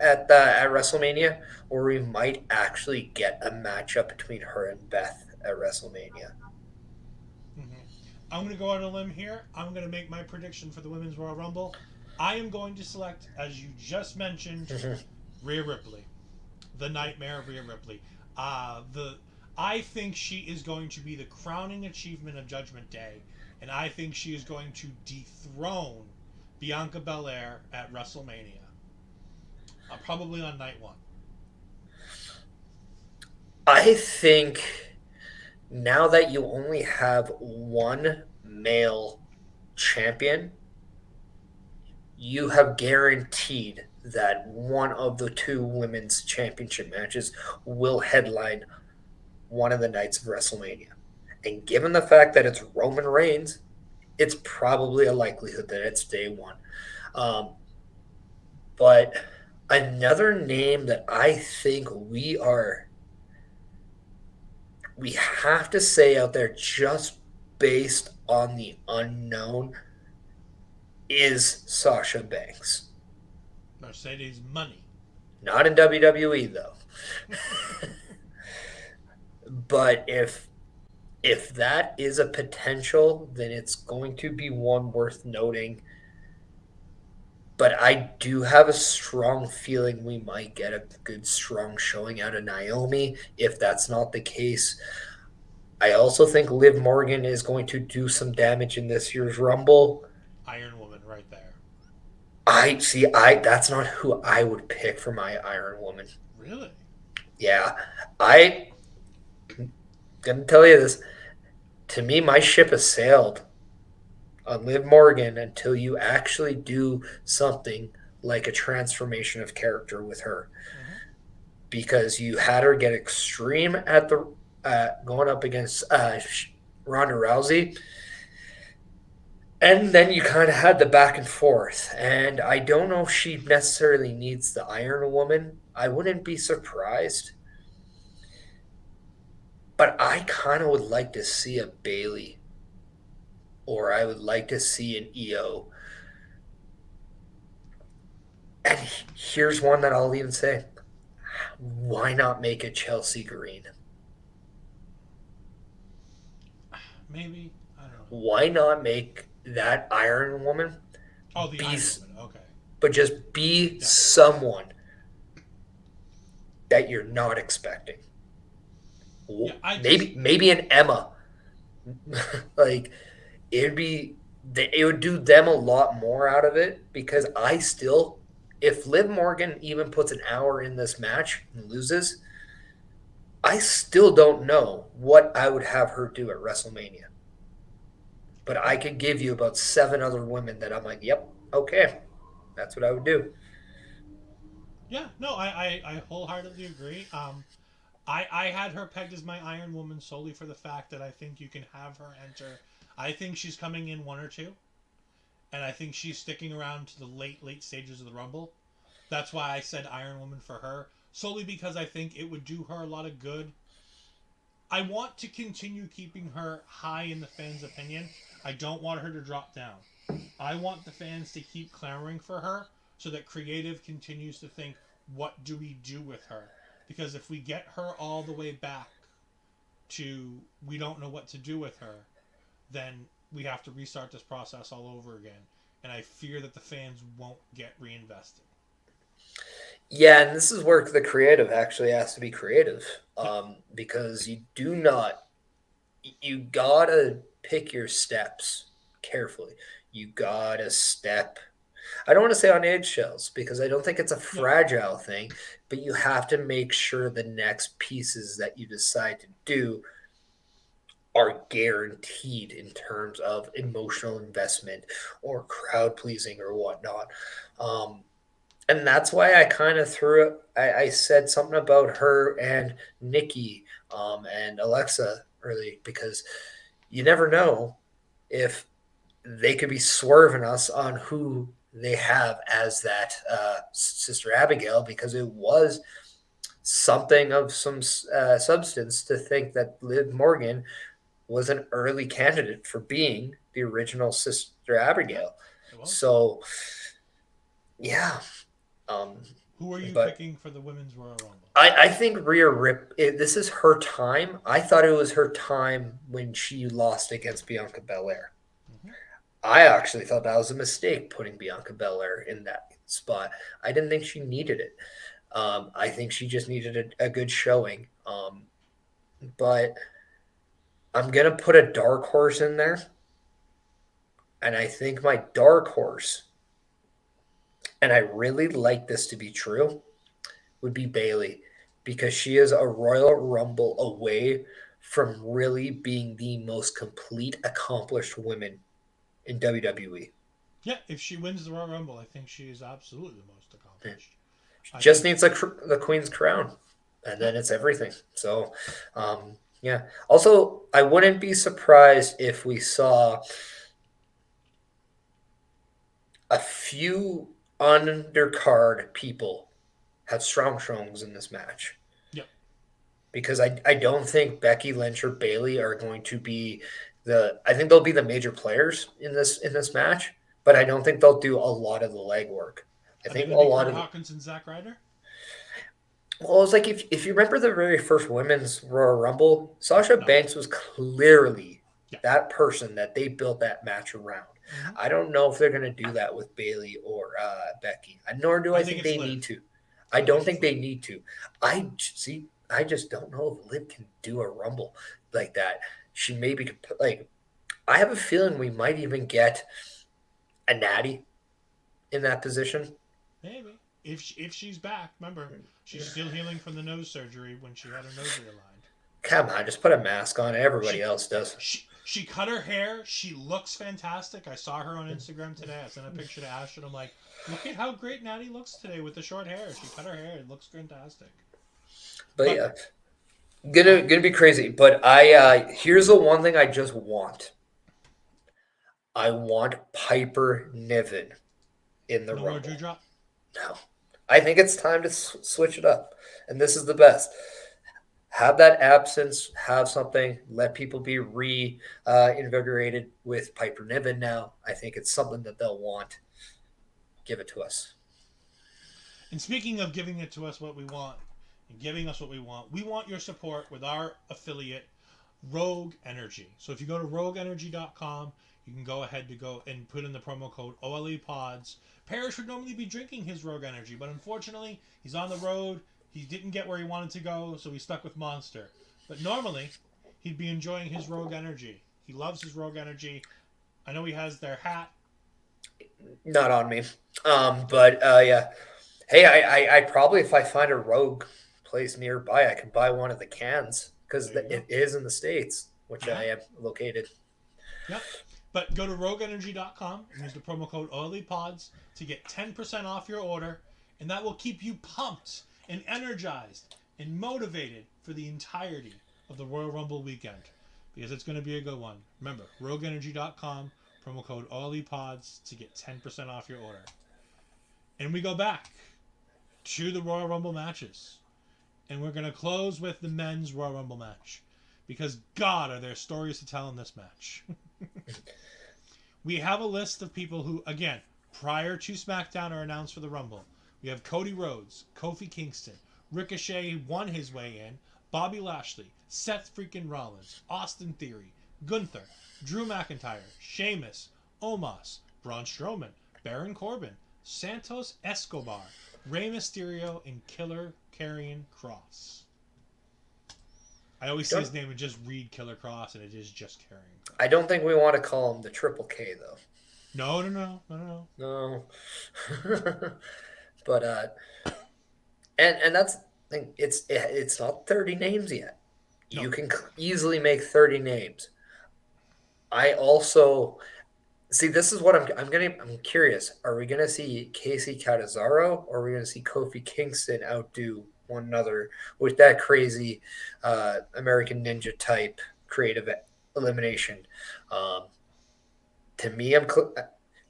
at WrestleMania, or we might actually get a matchup between her and Beth at WrestleMania. I'm going to go on a limb here. I'm going to make my prediction for the Women's Royal Rumble. I am going to select, as you just mentioned, Rhea Ripley. The Nightmare Rhea Ripley. I think she is going to be the crowning achievement of Judgment Day, and I think she is going to dethrone Bianca Belair at WrestleMania, probably on night one. I think now that you only have one male champion, you have guaranteed that one of the two women's championship matches will headline one of the nights of WrestleMania. And given the fact that it's Roman Reigns, it's probably a likelihood that it's day one. Um, but another name that I think we have to say out there just based on the unknown is Sasha Banks. Mercedes money. Not in WWE though. But if that is a potential, then it's going to be one worth noting. But I do have a strong feeling we might get a good, strong showing out of Naomi. If that's not the case, I also think Liv Morgan is going to do some damage in this year's Rumble. Iron Woman right there. I that's not who I would pick for my Iron Woman. Really? Yeah. I'm gonna tell you this. To me, my ship has sailed on Liv Morgan until you actually do something like a transformation of character with her. Mm-hmm. Because you had her get extreme at the going up against Ronda Rousey. And then you kind of had the back and forth. And I don't know if she necessarily needs the Iron Woman. I wouldn't be surprised. But I kind of would like to see a Bailey. Or I would like to see an EO. And here's one that I'll even say. Why not make it Chelsea Green? Maybe. I don't know. Why not make that Iron Woman Oh, the Iron Woman. Okay. but just be someone that you're not expecting? Yeah, maybe an Emma. Like it would do them a lot more out of it because if Liv Morgan even puts an hour in this match and loses, I still don't know what I would have her do at WrestleMania. But I could give you about 7 other women that I'm like, yep, okay, that's what I would do. Yeah, no, I wholeheartedly agree. I had her pegged as my Iron Woman solely for the fact that I think you can have her enter. I think she's coming in 1 or 2, and I think she's sticking around to the late stages of the Rumble. That's why I said Iron Woman for her, solely because I think it would do her a lot of good. I want to continue keeping her high in the fans' opinion. I don't want her to drop down. I want the fans to keep clamoring for her so that creative continues to think, what do we do with her? Because if we get her all the way back to we don't know what to do with her, then we have to restart this process all over again. And I fear that the fans won't get reinvested. Yeah, and this is where the creative actually has to be creative, because you gotta pick your steps carefully. You gotta step. I don't want to say on eggshells because I don't think it's a fragile thing, but you have to make sure the next pieces that you decide to do are guaranteed in terms of emotional investment or crowd pleasing or whatnot. And that's why I kind of threw it. I said something about her and Nikki and Alexa early because you never know if they could be swerving us on who they have as that Sister Abigail, because it was something of some substance to think that Liv Morgan was an early candidate for being the original Sister Abigail. So, yeah. Who are you picking for the Women's Royal Rumble? I think Rhea Rip. This is her time. I thought it was her time when she lost against Bianca Belair. Mm-hmm. I actually thought that was a mistake putting Bianca Belair in that spot. I didn't think she needed it. I think she just needed a good showing. But I'm going to put a dark horse in there. And I think my dark horse and I really like this to be true, would be Bailey, because she is a Royal Rumble away from really being the most complete, accomplished woman in WWE. Yeah, if she wins the Royal Rumble, I think she is absolutely the most accomplished. She I just think, needs the Queen's crown, and yeah, then it's everything. So, yeah. Also, I wouldn't be surprised if we saw a few undercard people have strong showings in this match. yep. Because I don't think Becky Lynch or Bailey are going to be I think they'll be the major players in this match, but I don't think they'll do a lot of the legwork. I Are they think a going to be lot Kurt of Hawkins and Zack Ryder? well, it's like if you remember the very first women's Royal Rumble, Sasha No. Banks was clearly Yeah. that person that they built that match around. Mm-hmm. I don't know if they're going to do that with Bailey or Becky, nor do I I think think it's they Liv. need to. I I think don't it's think they Liv. need to. I just don't know if Liv can do a Rumble like that. She maybe could like. I have a feeling we might even get a Natty in that position. Maybe. If she's back, remember, she's still healing from the nose surgery when she had her nose realigned. Come on, just put a mask on. Everybody She else does. she cut her hair. She looks fantastic. I saw her on Instagram today. I sent a picture to Ash and I'm like, look at how great Natty looks today with the short hair. She cut her hair. It looks fantastic. But But yeah, go ahead. gonna be crazy. But here's the one thing I just want. I want Piper Niven in the No more Rumble. Drop. No, I think it's time to switch it up, and this is the best. Have that absence, have something, let people be invigorated with Piper Niven now. I think it's something that they'll want. Give it to us. And speaking of giving it to us what we want and giving us what we want your support with our affiliate, Rogue Energy. So if you go to rogueenergy.com, you can go ahead to go and put in the promo code OLE Pods. Parrish would normally be drinking his Rogue Energy, but unfortunately, he's on the road. He didn't get where he wanted to go, so he's stuck with Monster. But normally, he'd be enjoying his Rogue Energy. He loves his Rogue Energy. I know he has their hat. Not on me. But yeah. Hey, I probably if I find a Rogue place nearby, I can buy one of the cans because There you go. it is in the States, which Yeah. I am located. Yep. But go to rogueenergy.com and use the promo code OLEPODS to get 10% off your order, and that will keep you pumped and energized and motivated for the entirety of the Royal Rumble weekend because it's going to be a good one. Remember, rogueenergy.com, promo code OLEPODS to get 10% off your order. And we go back to the Royal Rumble matches. And we're going to close with the men's Royal Rumble match because, God, are there stories to tell in this match. We have a list of people who, again, prior to SmackDown are announced for the Rumble. We have Cody Rhodes, Kofi Kingston, Ricochet won his way in, Bobby Lashley, Seth freaking Rollins, Austin Theory, Gunther, Drew McIntyre, Sheamus, Omos, Braun Strowman, Baron Corbin, Santos Escobar, Rey Mysterio, and Killer Karrion Kross. I always see his name and just read Killer Kross, and it is just Karrion Kross. I don't think we want to call him the Triple K though. No. No. But and that's the thing. It's not 30 names yet. No. You can easily make 30 names. I also see. This is what I'm curious. Are we gonna see Casey Catanzaro or are we gonna see Kofi Kingston outdo one another with that crazy American Ninja type creative elimination? To me,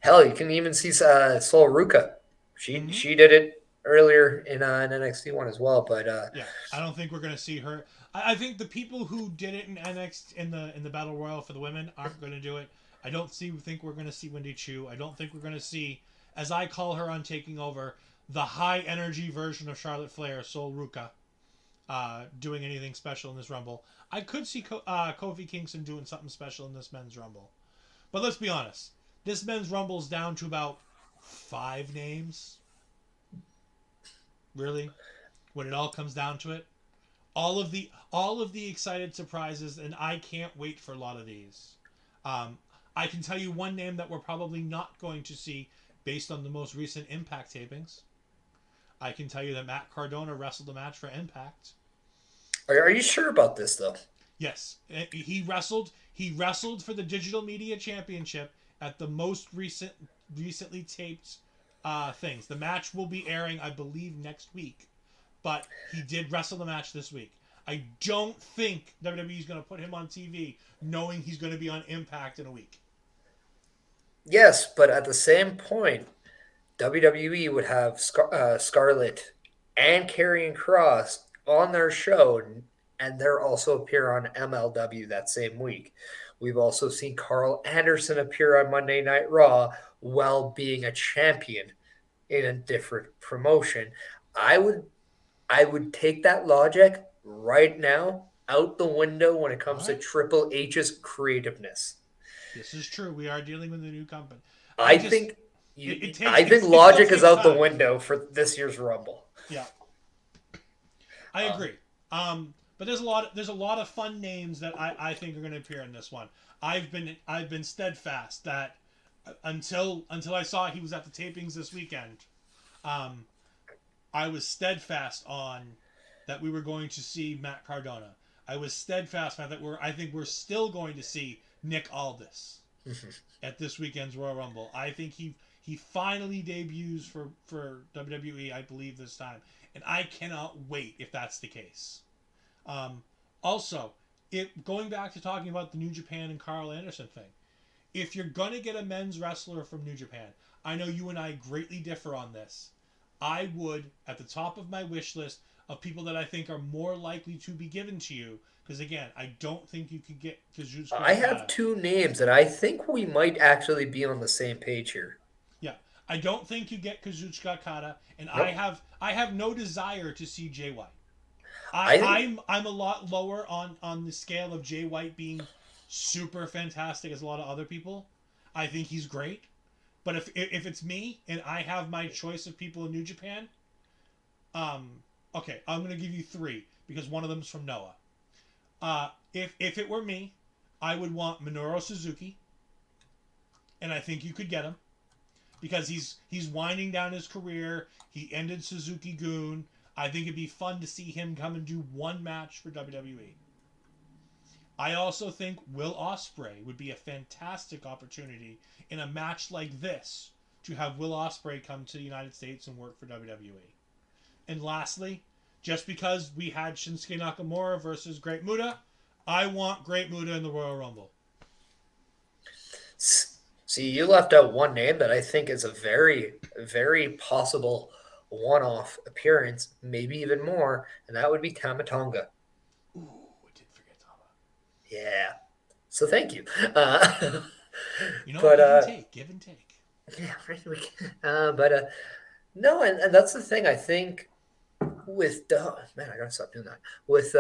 hell. You can even see Sol Ruka. She did it earlier in NXT one as well. But yeah, I don't think we're gonna see her. I think the people who did it in NXT in the Battle Royal for the women aren't gonna do it. I don't think we're gonna see Wendy Chu. I don't think we're gonna see, as I call her on Taking Over, the high energy version of Charlotte Flair, Sol Ruka, doing anything special in this Rumble. I could see Kofi Kingston doing something special in this men's Rumble. But let's be honest. This men's Rumble's down to about 5 names. Really? When it all comes down to it. All of the excited surprises, and I can't wait for a lot of these. I can tell you one name that we're probably not going to see based on the most recent Impact tapings, I can tell you that Matt Cardona wrestled a match for Impact. Are you sure about this though? Yes, he wrestled. He wrestled for the Digital Media Championship at the most recently taped things. The match will be airing, I believe, next week, but he did wrestle the match this week. I don't think WWE is going to put him on TV knowing he's going to be on Impact in a week. Yes, but at the same point, WWE would have Scarlett and Karrion Kross on their show, and they'll also appear on MLW that same week. We've also seen Carl Anderson appear on Monday Night Raw while being a champion in a different promotion. I would take that logic right now out the window when it comes to Triple H's creativeness. This is true. We are dealing with a new company. I think logic is out the window for this year's Rumble. Yeah, I agree. But there's a lot of fun names that I think are going to appear in this one. I've been steadfast that until I saw he was at the tapings this weekend, I was steadfast on that we were going to see Matt Cardona. I was steadfast on that I think we're still going to see Nick Aldis at this weekend's Royal Rumble. I think he finally debuts for WWE, I believe, this time. And I cannot wait if that's the case. Also, going back to talking about the New Japan and Carl Anderson thing, if you're going to get a men's wrestler from New Japan, I know you and I greatly differ on this. I would, at the top of my wish list of people that I think are more likely to be given to you, because again, I don't think you could get Kazuchika. I have two names that I think we might actually be on the same page here. Yeah, I don't think you get Kazuchika Okada, and Nope. I have no desire to see Jay White. I'm a lot lower on the scale of Jay White being super fantastic as a lot of other people. I think he's great, but if it's me and I have my choice of people in New Japan, okay, I'm gonna give you three because one of them's from Noah. If it were me, I would want Minoru Suzuki, and I think you could get him because he's winding down his career. He ended Suzuki-gun. I think it'd be fun to see him come and do one match for WWE. I also think Will Ospreay would be a fantastic opportunity in a match like this to have Will Ospreay come to the United States and work for WWE. And lastly, just because we had Shinsuke Nakamura versus Great Muta, I want Great Muta in the Royal Rumble. See, you left out one name that I think is a very, very possible one-off appearance, maybe even more, and that would be Tama Tonga. Ooh, I did forget Tama. Yeah. So thank you. Give and take. Yeah, no, and that's the thing. I think with man, I gotta stop doing that. With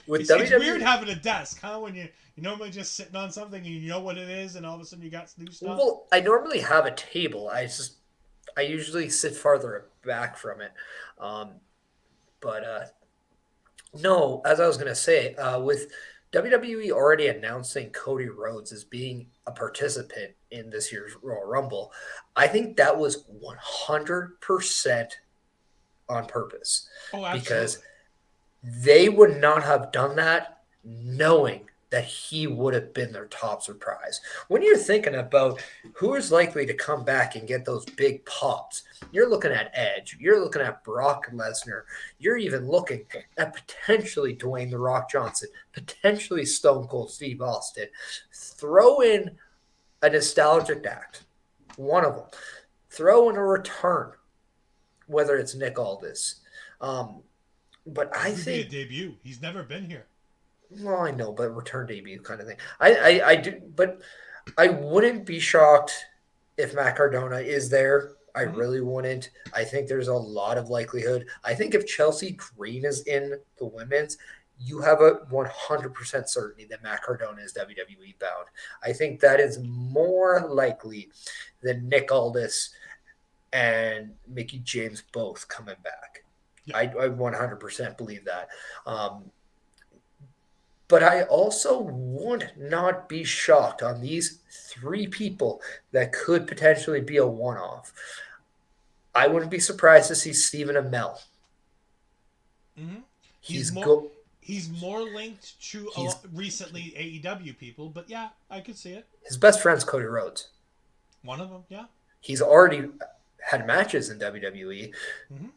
it's weird having a desk, huh? When you're normally just sitting on something and you know what it is, and all of a sudden you got new stuff. Well, I normally have a table. I usually sit farther back from it. No, as I was gonna say, with WWE already announcing Cody Rhodes as being a participant in this year's Royal Rumble, I think that was 100% on purpose. Oh, absolutely. Because they would not have done that knowing that he would have been their top surprise. When you're thinking about who is likely to come back and get those big pops, you're looking at Edge, you're looking at Brock Lesnar, you're even looking at potentially Dwayne The Rock Johnson, potentially Stone Cold Steve Austin. Throw in a nostalgic act, one of them. Throw in a return, whether it's Nick Aldis. But I think be a debut. He's never been here. Well, I know, but return debut kind of thing. I do, but I wouldn't be shocked if Matt Cardona is there. I really wouldn't. I think there's a lot of likelihood. I think if Chelsea Green is in the women's, you have a 100% certainty that Matt Cardona is WWE bound. I think that is more likely than Nick Aldis and Mickie James both coming back. Yeah. I 100% believe that. But I also would not be shocked on these three people that could potentially be a one-off. I wouldn't be surprised to see Stephen Amell. Mm-hmm. He's He's more go. he's more linked to He's recently AEW people, but yeah, I could see it. his best friend's Cody Rhodes. One of them, yeah. He's already had matches in WWE. Mm-hmm.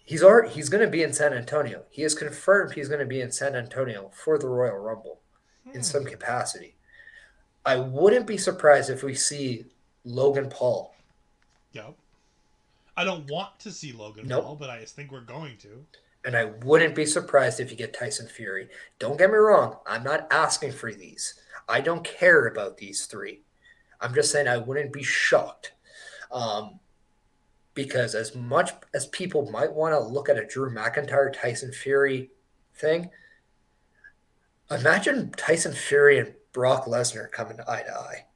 He's going to be in San Antonio. He has confirmed he's going to be in San Antonio for the Royal Rumble in some capacity. I wouldn't be surprised if we see Logan Paul. Yep. I don't want to see Logan Nope. Paul, but I just think we're going to. And I wouldn't be surprised if you get Tyson Fury. Don't get me wrong. I'm not asking for these. I don't care about these three. I'm just saying I wouldn't be shocked. Because as much as people might want to look at a Drew McIntyre, Tyson Fury thing, imagine Tyson Fury and Brock Lesnar coming eye to eye.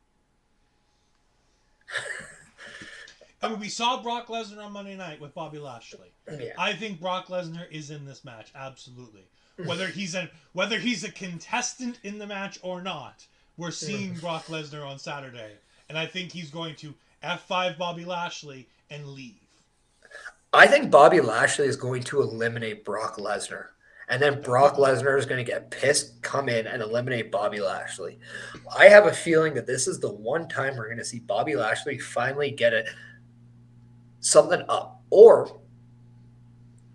I mean, we saw Brock Lesnar on Monday night with Bobby Lashley. Yeah. I think Brock Lesnar is in this match, absolutely. Whether he's a contestant in the match or not, we're seeing Brock Lesnar on Saturday, and I think he's going to F5 Bobby Lashley and leave. I think Bobby Lashley is going to eliminate Brock Lesnar. And then Brock Lesnar is going to get pissed, come in, and eliminate Bobby Lashley. I have a feeling that this is the one time we're going to see Bobby Lashley finally get something up. Or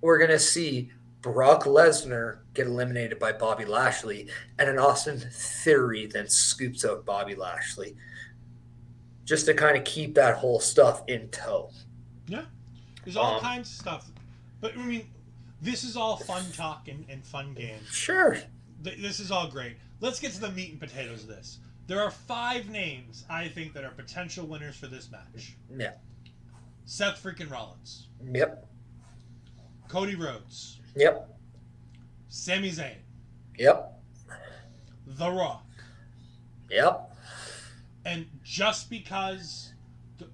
we're going to see Brock Lesnar get eliminated by Bobby Lashley, and an Austin Theory then scoops out Bobby Lashley. Just to kind of keep that whole stuff in tow. Yeah. There's all kinds of stuff. But, I mean, this is all fun talk and fun games. Sure. This is all great. Let's get to the meat and potatoes of this. There are 5 names, I think, that are potential winners for this match. Yeah. Seth freaking Rollins. Yep. Cody Rhodes. Yep. Sami Zayn. Yep. The Rock. Yep. And just because the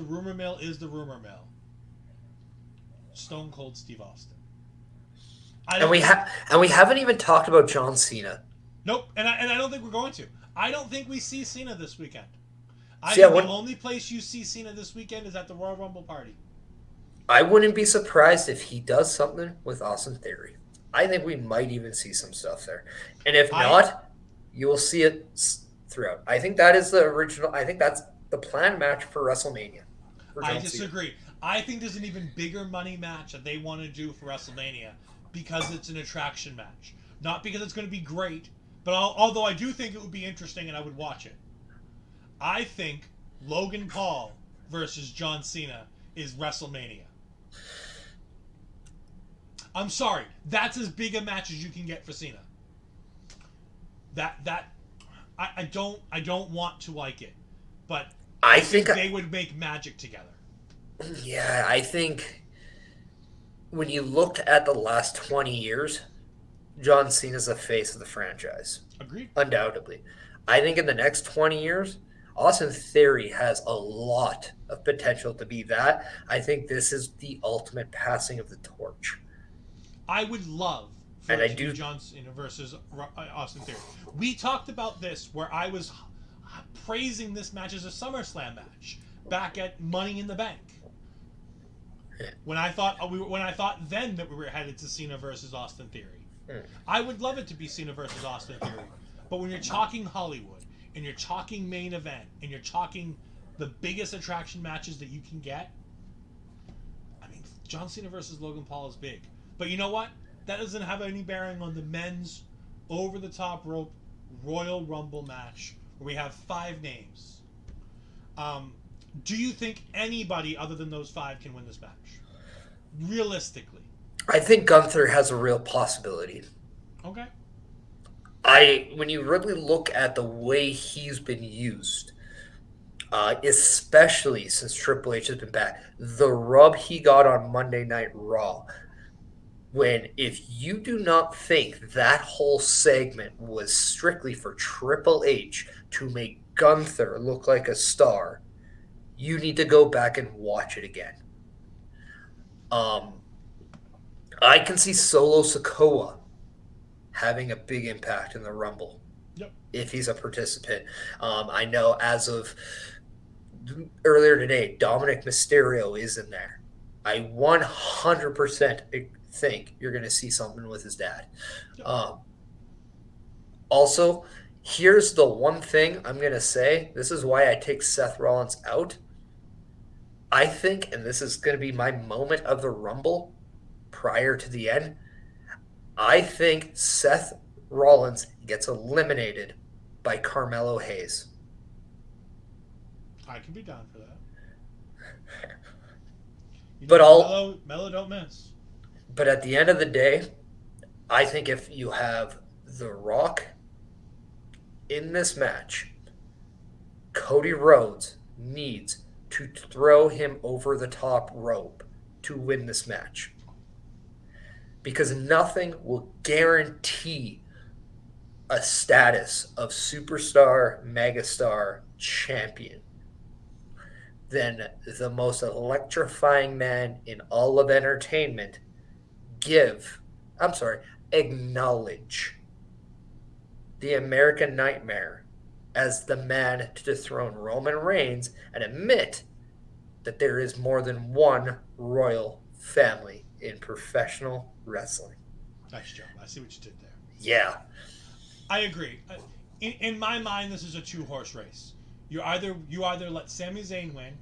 rumor mill is the rumor mill, Stone Cold Steve Austin. And we haven't even talked about John Cena. Nope, and I don't think we're going to. I don't think we see Cena this weekend. The only place you see Cena this weekend is at the Royal Rumble party. I wouldn't be surprised if he does something with Austin Theory. I think we might even see some stuff there. And if not, you will see it throughout. I think that is the original. I think that's the planned match for WrestleMania. I disagree. I think there's an even bigger money match that they want to do for WrestleMania because it's an attraction match. Not because it's going to be great, but although I do think it would be interesting and I would watch it. I think Logan Paul versus John Cena is WrestleMania. I'm sorry. That's as big a match as you can get for Cena. I don't want to like it, but I think they would make magic together. Yeah, I think when you looked at the last 20 years, John Cena's the face of the franchise. Agreed. Undoubtedly. I think in the next 20 years, Austin Theory has a lot of potential to be that. I think this is the ultimate passing of the torch. I would love for it to be John Cena versus Austin Theory. We talked about this where I was praising this match as a SummerSlam match back at Money in the Bank. When I thought then that we were headed to Cena versus Austin Theory. I would love it to be Cena versus Austin Theory. But when you're talking Hollywood and you're talking main event and you're talking the biggest attraction matches that you can get, I mean, John Cena versus Logan Paul is big. But you know what? That doesn't have any bearing on the men's over-the-top rope Royal Rumble match where we have 5 names. Do you think anybody other than those 5 can win this match? Realistically. I think Gunther has a real possibility. Okay. When you really look at the way he's been used, especially since Triple H has been back, the rub he got on Monday Night Raw, when if you do not think that whole segment was strictly for Triple H to make Gunther look like a star, you need to go back and watch it again. I can see Solo Sikoa having a big impact in the Rumble. Yep. If he's a participant. I know as of earlier today, Dominic Mysterio is in there. I 100% think you're going to see something with his dad. Yep. Also, here's the one thing I'm going to say. This is why I take Seth Rollins out. I think, and this is going to be my moment of the Rumble prior to the end, I think Seth Rollins gets eliminated by Carmelo Hayes. I can be down for that. But Melo don't miss. But at the end of the day, I think if you have The Rock in this match, Cody Rhodes needs to throw him over the top rope to win this match. Because nothing will guarantee a status of superstar, megastar, champion than the most electrifying man in all of entertainment acknowledge the American Nightmare as the man to dethrone Roman Reigns and admit that there is more than one royal family in professional wrestling. Nice job. I see what you did there. Yeah. I agree. In my mind, this is a 2-horse race. You either let Sami Zayn win,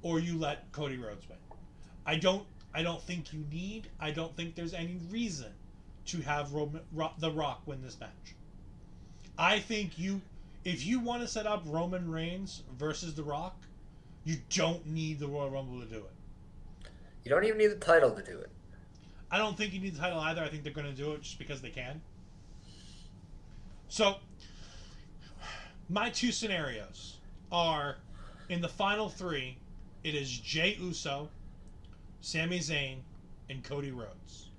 or you let Cody Rhodes win. I don't think I don't think there's any reason to have The Rock win this match. I think if you want to set up Roman Reigns versus The Rock, you don't need the Royal Rumble to do it. You don't even need the title to do it. I don't think you need the title either. I think they're going to do it just because they can. So, my 2 scenarios are, in the final 3, it is Jey Uso, Sami Zayn, and Cody Rhodes.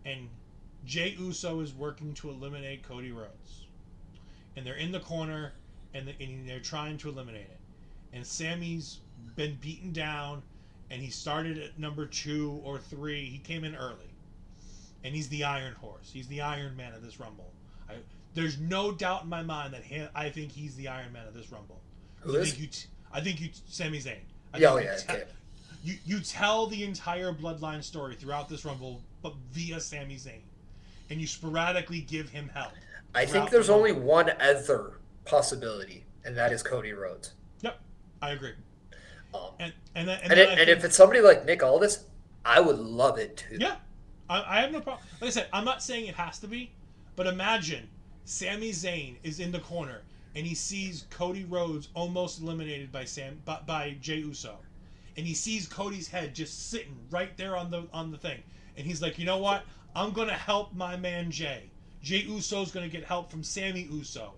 And Jey Uso is working to eliminate Cody Rhodes. And they're in the corner, and they're trying to eliminate it. And Sami's been beaten down, and he started at number 2 or 3. He came in early. And he's the Iron Horse. He's the Iron Man of this Rumble. There's no doubt in my mind that I think he's the Iron Man of this Rumble. Who is? I think you Sami Zayn. Okay. You tell the entire bloodline story throughout this Rumble, but via Sami Zayn, and you sporadically give him help. I think there's only one other possibility, and that is Cody Rhodes. Yep, I agree. And if it's somebody like Nick Aldis, I would love it too. Yeah, I have no problem. Like I said, I'm not saying it has to be, but imagine Sami Zayn is in the corner and he sees Cody Rhodes almost eliminated by Jey Uso, and he sees Cody's head just sitting right there on the thing, and he's like, you know what? I'm gonna help my man Jey. Jey Uso's gonna get help from Sami Uso,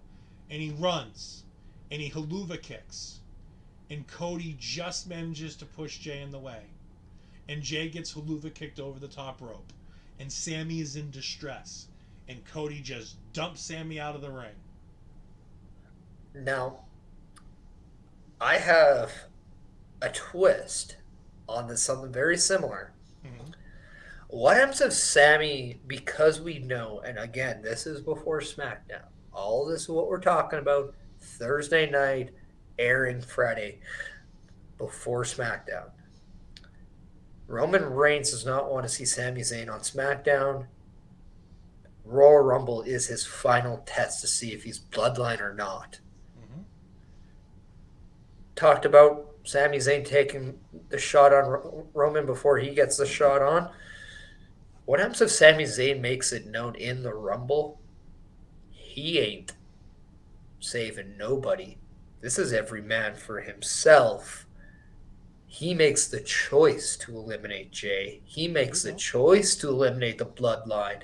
and he runs, and he haluva kicks, and Cody just manages to push Jey in the way, and Jey gets haluva kicked over the top rope, and Sami is in distress, and Cody just dumps Sami out of the ring. Now, I have a twist on this, something very similar. Mm-hmm. What happens if Sami, because we know, and again, this is before SmackDown, all this is what we're talking about, Thursday night, airing Friday, before SmackDown. Roman Reigns does not want to see Sami Zayn on SmackDown. Royal Rumble is his final test to see if he's bloodline or not. Mm-hmm. Talked about Sami Zayn taking the shot on Roman before he gets the shot on. What happens if Sami Zayn makes it known in the Rumble? He ain't saving nobody. This is every man for himself. He makes the choice to eliminate Jey. He makes the choice to eliminate the bloodline.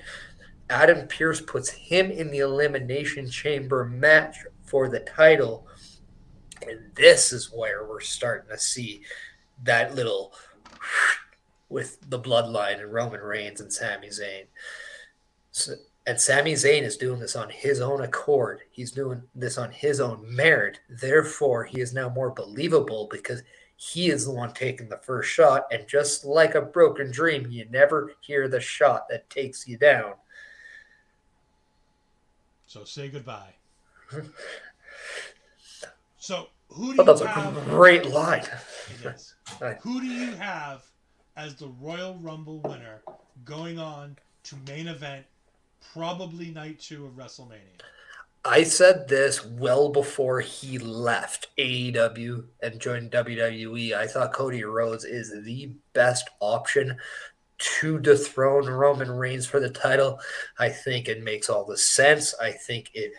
Adam Pearce puts him in the Elimination Chamber match for the title. And this is where we're starting to see that little with the bloodline and Roman Reigns and Sami Zayn. And Sami Zayn is doing this on his own accord. He's doing this on his own merit. Therefore, he is now more believable because he is the one taking the first shot. And just like a broken dream, you never hear the shot that takes you down. So say goodbye. So who do Oh, you that's a have? great line. It is. Who do you have as the Royal Rumble winner going on to main event, probably night 2 of WrestleMania? I said this well before he left AEW and joined WWE. I thought Cody Rhodes is the best option to dethrone Roman Reigns for the title. I think it makes all the sense. I think it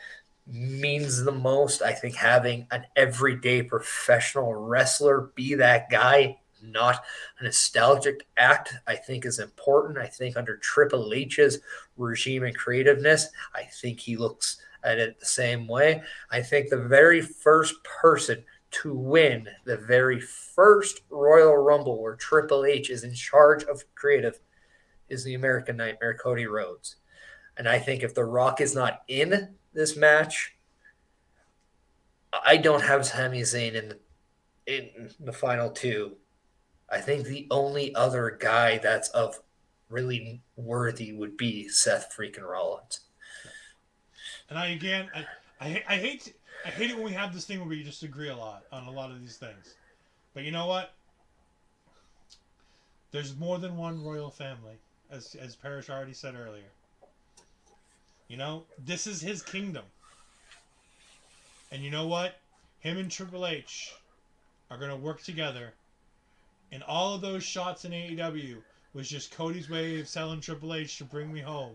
means the most. I think having an everyday professional wrestler be that guy, not a nostalgic act, I think is important. I think under Triple H's regime and creativeness, I think he looks at it the same way. I think the very first person to win the very first Royal Rumble where Triple H is in charge of creative is the American Nightmare, Cody Rhodes. And I think if The Rock is not in this match, I don't have Sami Zayn in the final 2. I think the only other guy that's of really worthy would be Seth freaking Rollins. And I hate it when we have this thing where we just agree a lot on a lot of these things. But you know what? There's more than one royal family, as Perish already said earlier. You know, this is his kingdom. And you know what? Him and Triple H are going to work together. And all of those shots in AEW was just Cody's way of telling Triple H to bring me home.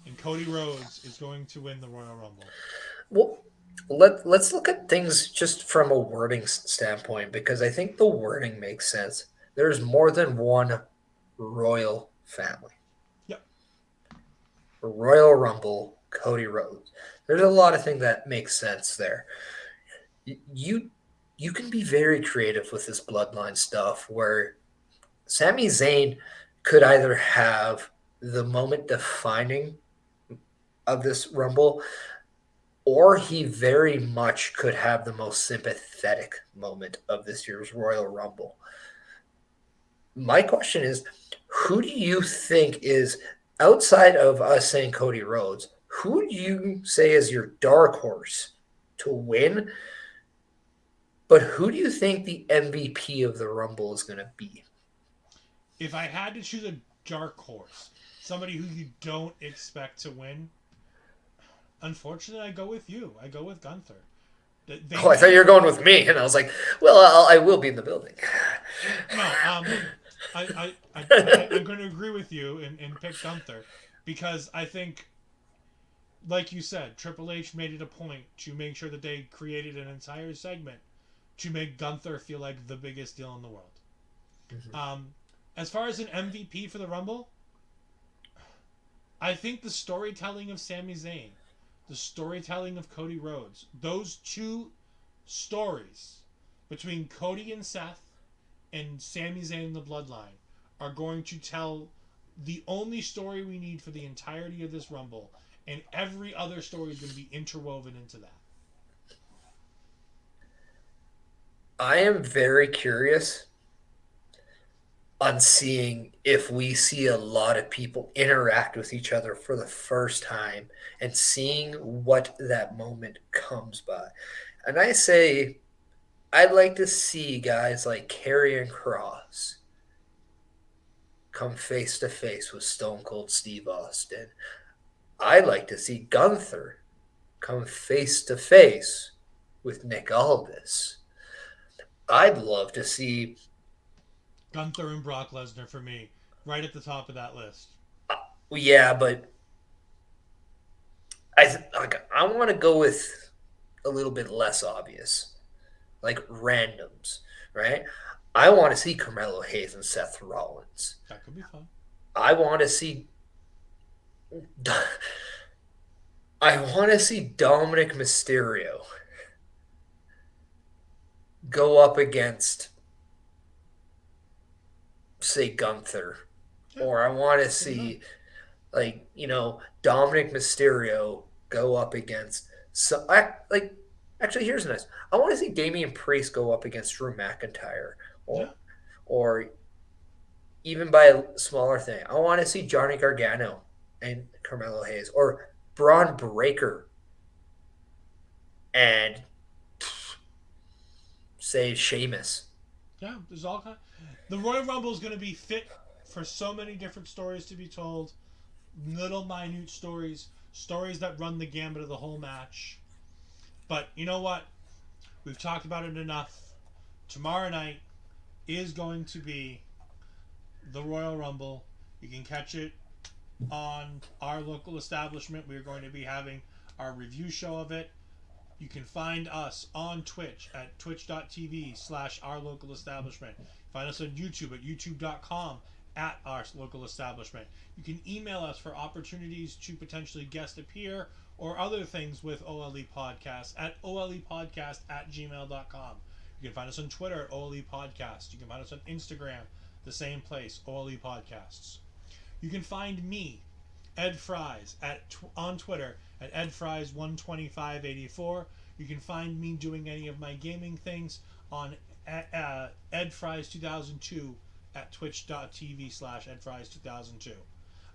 And Cody Rhodes is going to win the Royal Rumble. Well, let's look at things just from a wording standpoint, because I think the wording makes sense. There's more than one royal family. Yep. Royal Rumble, Cody Rhodes. There's a lot of things that make sense there. You can be very creative with this bloodline stuff where Sami Zayn could either have the moment defining of this Rumble, or he very much could have the most sympathetic moment of this year's Royal Rumble. My question is, who do you think is, outside of us saying Cody Rhodes, who do you say is your dark horse to win? But who do you think the MVP of the Rumble is going to be? If I had to choose a dark horse, somebody who you don't expect to win, unfortunately, I go with you. I go with Gunther. I thought you were going with me, and I was like, well, I will be in the building. No, I'm going to agree with you and pick Gunther, because I think, like you said, Triple H made it a point to make sure that they created an entire segment to make Gunther feel like the biggest deal in the world. Mm-hmm. As far as an MVP for the Rumble, I think the storytelling of Sami Zayn, the storytelling of Cody Rhodes, those two stories between Cody and Seth and Sami Zayn and the Bloodline are going to tell the only story we need for the entirety of this Rumble, and every other story is going to be interwoven into that. I am very curious on seeing if we see a lot of people interact with each other for the first time and seeing what that moment comes by. And I say, I'd like to see guys like Karrion Kross come face to face with Stone Cold Steve Austin. I'd like to see Gunther come face to face with Nick Aldis. I'd love to see Gunther and Brock Lesnar for me, right at the top of that list. Yeah, but I want to go with a little bit less obvious, like randoms, right? I want to see Carmelo Hayes and Seth Rollins. That could be fun. I want to see Dominic Mysterio go up against, say, Gunther. Yeah. Or I want to see, Dominic Mysterio go up against, Actually, here's nice. I want to see Damian Priest go up against Drew McIntyre, Yeah. or even by a smaller thing. I want to see Johnny Gargano and Carmelo Hayes, or Braun Breaker and say Sheamus. Yeah, there's all kind. The Royal Rumble is going to be fit for so many different stories to be told, little minute stories, stories that run the gambit of the whole match. But you know what? We've talked about it enough. Tomorrow night is going to be the Royal Rumble. You can catch it on our local establishment. We're going to be having our review show of it. You can find us on Twitch at twitch.tv/our local establishment. Find us on YouTube at youtube.com at our local establishment. You can email us for opportunities to potentially guest appear or other things with OLE Podcast at olepodcast@gmail.com. You can find us on Twitter at OLE Podcast. You can find us on Instagram, the same place, OLE Podcasts. You can find me, Ed Fries, on Twitter at edfries12584. You can find me doing any of my gaming things on edfries2002 at twitch.tv/edfries2002.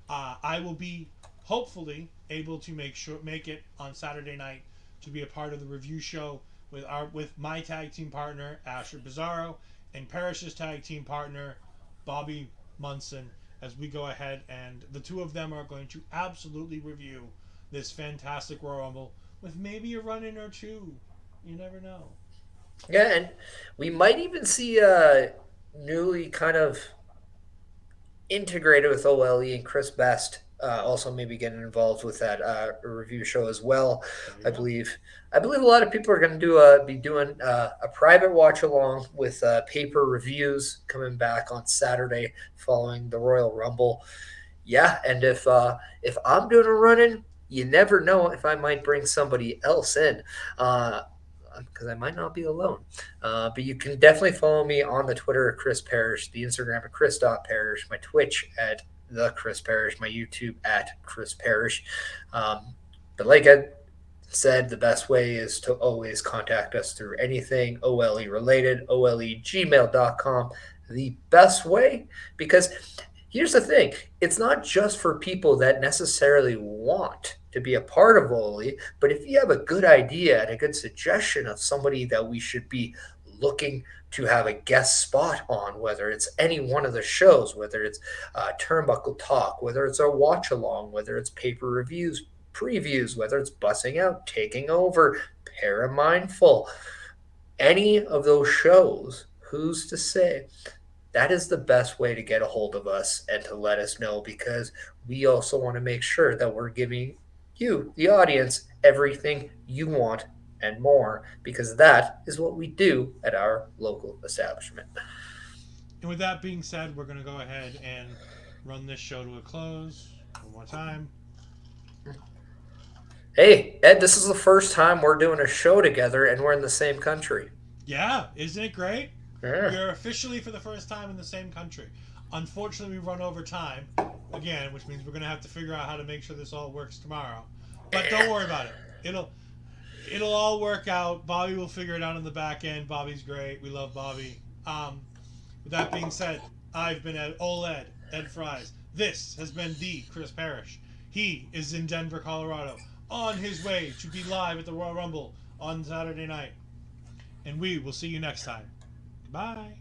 I will be hopefully able to make it on Saturday night to be a part of the review show with my tag team partner Asher Bizarro and Parish's tag team partner Bobby Munson, as we go ahead, and the two of them are going to absolutely review this fantastic Royal Rumble with maybe a run-in or two. You never know. Yeah, and we might even see newly kind of integrated with OLE and Chris Best. Also, maybe getting involved with that review show as well. I believe a lot of people are going to be doing a private watch along with paper reviews coming back on Saturday following the Royal Rumble. Yeah, and if I'm doing a run-in, you never know if I might bring somebody else in. Because I might not be alone. But you can definitely follow me on the Twitter at Chris Perish, the Instagram at Chris.Perish, my Twitch at the Chris Perish, my YouTube at Chris Perish. But like I said, the best way is to always contact us through anything OLE related, olegmail.com. The best way, because here's the thing, it's not just for people that necessarily want to be a part of OLE, but if you have a good idea and a good suggestion of somebody that we should be looking to have a guest spot on, whether it's any one of the shows, whether it's Turnbuckle Talk, whether it's our watch along, whether it's paper reviews, previews, whether it's bussing out, taking over, Paramindful, any of those shows, who's to say? That is the best way to get a hold of us and to let us know, because we also want to make sure that we're giving you, the audience, everything you want and more, because that is what we do at our local establishment. And with that being said, we're going to go ahead and run this show to a close one more time. Hey, Ed, this is the first time we're doing a show together and we're in the same country. Yeah, isn't it great? Yeah. We are officially for the first time in the same country. Unfortunately, we run over time again, which means we're going to have to figure out how to make sure this all works tomorrow. But don't worry about it. It'll all work out. Bobby will figure it out on the back end. Bobby's great. We love Bobby. With that being said, I've been at Ol'Ed, Ed Fries. This has been the Chris Perish. He is in Denver, Colorado, on his way to be live at the Royal Rumble on Saturday night. And we will see you next time. Bye.